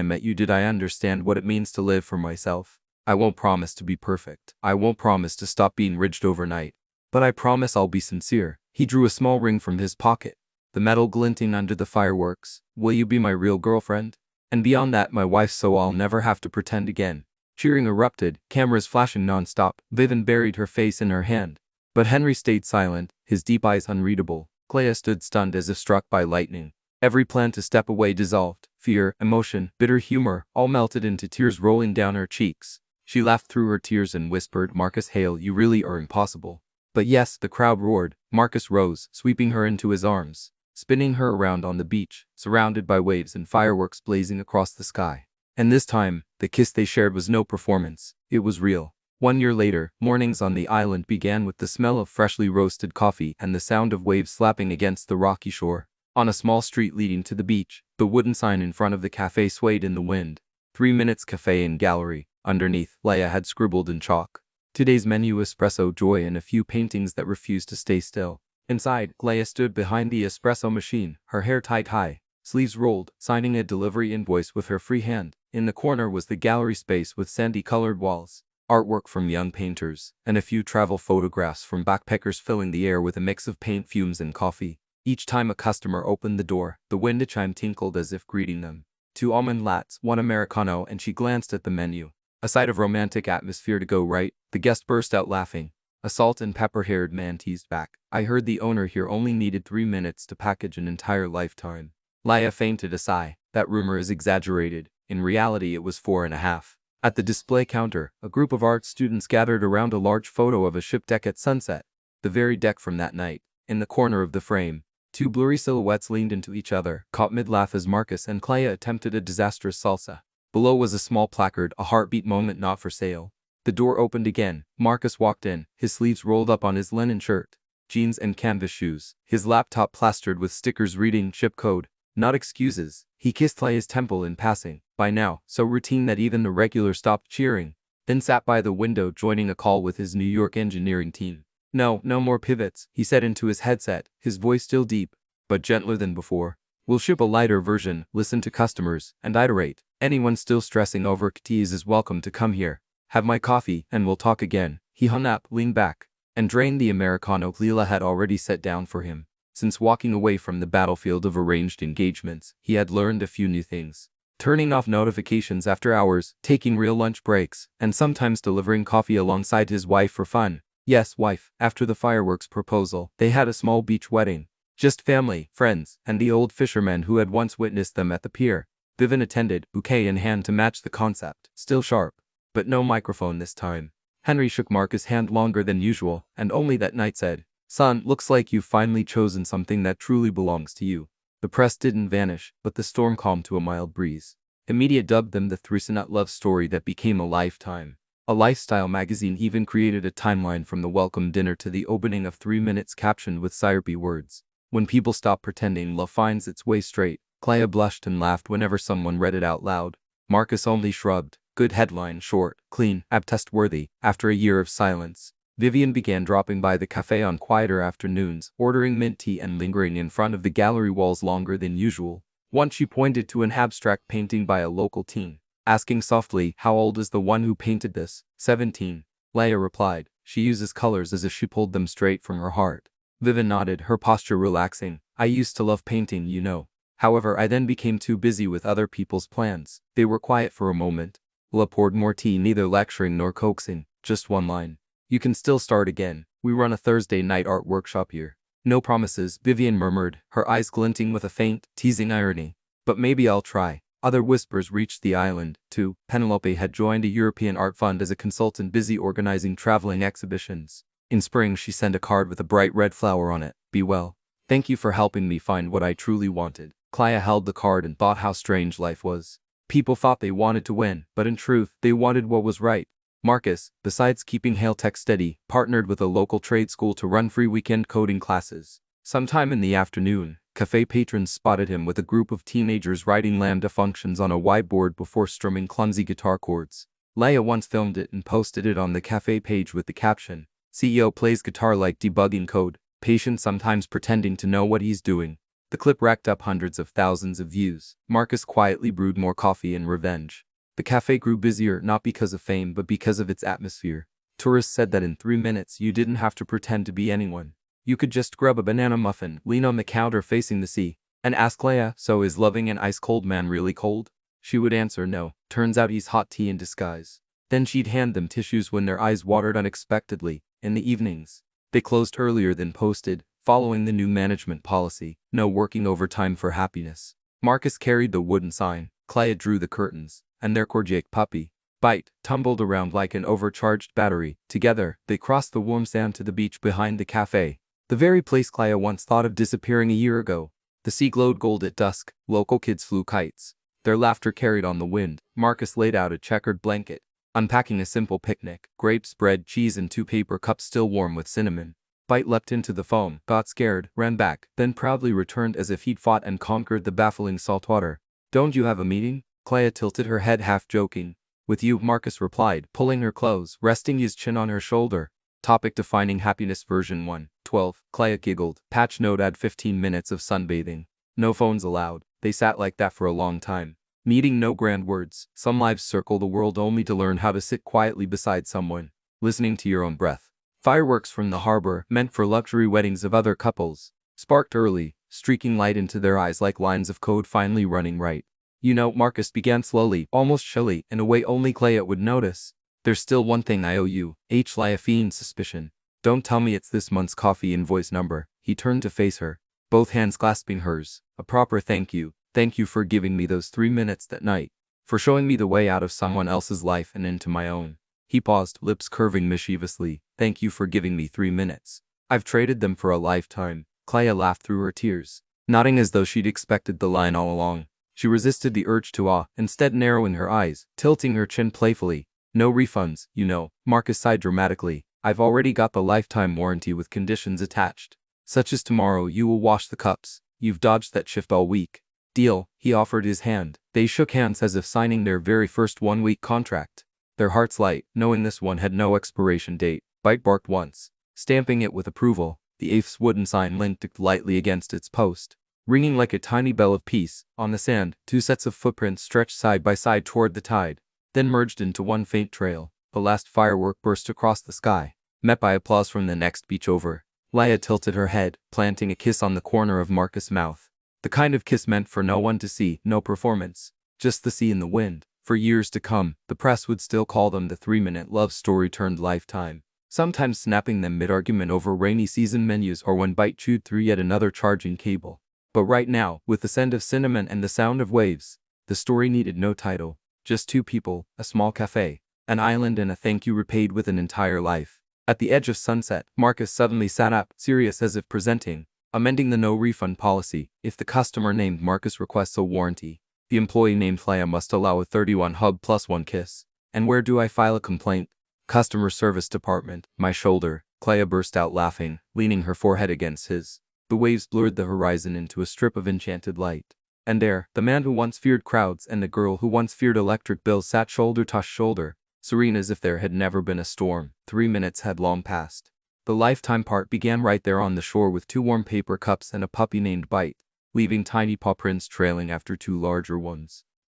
Speaker 1: met you did I understand what it means to live for myself. I won't promise to be perfect. I won't promise to stop being rigid overnight. But I promise I'll be sincere. He drew a small ring from his pocket, the metal glinting under the fireworks. Will you be my real girlfriend? And beyond that, my wife, so I'll never have to pretend again. Cheering erupted, cameras flashing non-stop. Vivian buried her face in her hand. But Henry stayed silent, his deep eyes unreadable. Clea stood stunned as if struck by lightning. Every plan to step away dissolved. Fear, emotion, bitter humor, all melted into tears rolling down her cheeks. She laughed through her tears and whispered, Marcus Hale, you really are impossible. But yes, the crowd roared. Marcus rose, sweeping her into his arms, spinning her around on the beach, surrounded by waves and fireworks blazing across the sky. And this time, the kiss they shared was no performance. It was real. 1 year later, mornings on the island began with the smell of freshly roasted coffee and the sound of waves slapping against the rocky shore. On a small street leading to the beach, the wooden sign in front of the cafe swayed in the wind. 3 minutes cafe and gallery. Underneath, Leia had scribbled in chalk. Today's menu: espresso, joy, and a few paintings that refused to stay still. Inside, Leia stood behind the espresso machine, her hair tied high, sleeves rolled, signing a delivery invoice with her free hand. In the corner was the gallery space with sandy-colored walls, artwork from young painters, and a few travel photographs from backpackers filling the air with a mix of paint fumes and coffee. Each time a customer opened the door, the wind chime tinkled as if greeting them. 2 almond lattes, 1 Americano, and she glanced at the menu. A sight of romantic atmosphere to go right. The guest burst out laughing. A salt and pepper-haired man teased back. I heard the owner here only needed 3 minutes to package an entire lifetime. Leia fainted a sigh. That rumor is exaggerated. In reality, it was 4.5. At the display counter, a group of art students gathered around a large photo of a ship deck at sunset. The very deck from that night. In the corner of the frame, 2 blurry silhouettes leaned into each other, caught mid-laugh as Marcus and Clea attempted a disastrous salsa. Below was a small placard, a heartbeat moment not for sale. The door opened again. Marcus walked in, his sleeves rolled up on his linen shirt, jeans and canvas shoes, his laptop plastered with stickers reading ship code, not excuses. He kissed Clea's temple in passing, by now so routine that even the regular stopped cheering, then sat by the window joining a call with his New York engineering team. No more pivots, he said into his headset, his voice still deep, but gentler than before. We'll ship a lighter version, listen to customers, and iterate. Anyone still stressing over keys is welcome to come here. Have my coffee, and we'll talk again. He hung up, leaned back, and drained the Americano Leela had already set down for him. Since walking away from the battlefield of arranged engagements, he had learned a few new things. Turning off notifications after hours, taking real lunch breaks, and sometimes delivering coffee alongside his wife for fun. Yes, wife. After the fireworks proposal, they had a small beach wedding. Just family, friends, and the old fisherman who had once witnessed them at the pier. Vivian attended, bouquet in hand to match the concept. Still sharp, but no microphone this time. Henry shook Marcus' hand longer than usual, and only that night said, Son, looks like you've finally chosen something that truly belongs to you. The press didn't vanish, but the storm calmed to a mild breeze. The media dubbed them the three-sonnet love story that became a lifetime. A lifestyle magazine even created a timeline from the welcome dinner to the opening of 3 minutes captioned with syrupy words. When people stop pretending, love finds its way straight. Clea blushed and laughed whenever someone read it out loud. Marcus only shrugged. Good headline, short, clean, test-worthy. After a year of silence, Vivian began dropping by the cafe on quieter afternoons, ordering mint tea and lingering in front of the gallery walls longer than usual. Once she pointed to an abstract painting by a local teen, asking softly, "How old is the one who painted this?" 17. Leia replied, "She uses colors as if she pulled them straight from her heart." Vivian nodded, her posture relaxing. "I used to love painting, you know. However, I then became too busy with other people's plans." They were quiet for a moment. La poured more tea, neither lecturing nor coaxing, just one line. "You can still start again. We run a Thursday night art workshop here." "No promises," Vivian murmured, her eyes glinting with a faint, teasing irony. "But maybe I'll try." Other whispers reached the island, too. Penelope had joined a European art fund as a consultant, busy organizing traveling exhibitions. In spring, she sent a card with a bright red flower on it. "Be well. Thank you for helping me find what I truly wanted." Clea held the card and thought how strange life was. People thought they wanted to win, but in truth, they wanted what was right. Marcus, besides keeping Hailtech steady, partnered with a local trade school to run free weekend coding classes. Sometime in the afternoon, cafe patrons spotted him with a group of teenagers writing lambda functions on a whiteboard before strumming clumsy guitar chords. Leia once filmed it and posted it on the cafe page with the caption, "CEO plays guitar like debugging code, patient sometimes pretending to know what he's doing." The clip racked up hundreds of thousands of views. Marcus quietly brewed more coffee in revenge. The cafe grew busier not because of fame but because of its atmosphere. Tourists said that in 3 minutes you didn't have to pretend to be anyone. You could just grab a banana muffin, lean on the counter facing the sea, and ask Leia, "So is loving an ice-cold man really cold?" She would answer, "No, turns out he's hot tea in disguise." Then she'd hand them tissues when their eyes watered unexpectedly. In the evenings, they closed earlier than posted, following the new management policy, no working overtime for happiness. Marcus carried the wooden sign, Clea drew the curtains, and their Korjak puppy, Bite, tumbled around like an overcharged battery. Together, they crossed the warm sand to the beach behind the cafe, the very place Clea once thought of disappearing a year ago. The sea glowed gold at dusk, local kids flew kites. Their laughter carried on the wind. Marcus laid out a checkered blanket, unpacking a simple picnic, grapes, bread, cheese and 2 paper cups still warm with cinnamon. Bite leapt into the foam, got scared, ran back, then proudly returned as if he'd fought and conquered the baffling saltwater. "Don't you have a meeting?" Clea tilted her head, half joking. "With you," Marcus replied, pulling her close, resting his chin on her shoulder. Topic: Defining Happiness version 1.12. Clea giggled. Patch note: add 15 minutes of sunbathing. No phones allowed. They sat like that for a long time. Needing no grand words. Some lives circle the world only to learn how to sit quietly beside someone, listening to your own breath. Fireworks from the harbor, meant for luxury weddings of other couples, sparked early, streaking light into their eyes like lines of code finally running right. "You know," Marcus began slowly, almost shrilly, in a way only Clea would notice, "there's still one thing I owe you." Leia feigned suspicion. "Don't tell me it's this month's coffee invoice number." He turned to face her, both hands clasping hers. "A proper thank you. Thank you for giving me those 3 minutes that night. For showing me the way out of someone else's life and into my own." He paused, lips curving mischievously. "Thank you for giving me 3 minutes. I've traded them for a lifetime." Clea laughed through her tears, nodding as though she'd expected the line all along. She resisted the urge to awe, instead narrowing her eyes, tilting her chin playfully. "No refunds, you know." Marcus sighed dramatically. "I've already got the lifetime warranty with conditions attached. Such as tomorrow you will wash the cups. You've dodged that shift all week." "Deal." He offered his hand. They shook hands as if signing their very first 1-week contract. Their hearts light, knowing this one had no expiration date. Bite barked once, stamping it with approval. The 8th wooden sign linked lightly against its post, ringing like a tiny bell of peace. On the sand, 2 sets of footprints stretched side by side toward the tide, then merged into one faint trail. The last firework burst across the sky, met by applause from the next beach over. Leia tilted her head, planting a kiss on the corner of Marcus' mouth. The kind of kiss meant for no one to see, no performance, just the sea and the wind. For years to come, the press would still call them the 3-minute love story turned lifetime, sometimes snapping them mid-argument over rainy season menus or when Bite chewed through yet another charging cable. But right now, with the scent of cinnamon and the sound of waves, the story needed no title. Just 2 people, a small cafe, an island and a thank you repaid with an entire life. At the edge of sunset, Marcus suddenly sat up, serious as if presenting, amending the no-refund policy. If the customer named Marcus requests a warranty, the employee named Leia must allow a 31 hub plus 1 kiss. And where do I file a complaint? Customer service department. My shoulder. Clea burst out laughing, leaning her forehead against his. The waves blurred the horizon into a strip of enchanted light. And there, the man who once feared crowds and the girl who once feared electric bills sat shoulder to shoulder, serene as if there had never been a storm. 3 minutes had long passed. The lifetime part began right there on the shore with 2 warm paper cups and a puppy named Bite, leaving tiny paw prints trailing after 2 larger ones.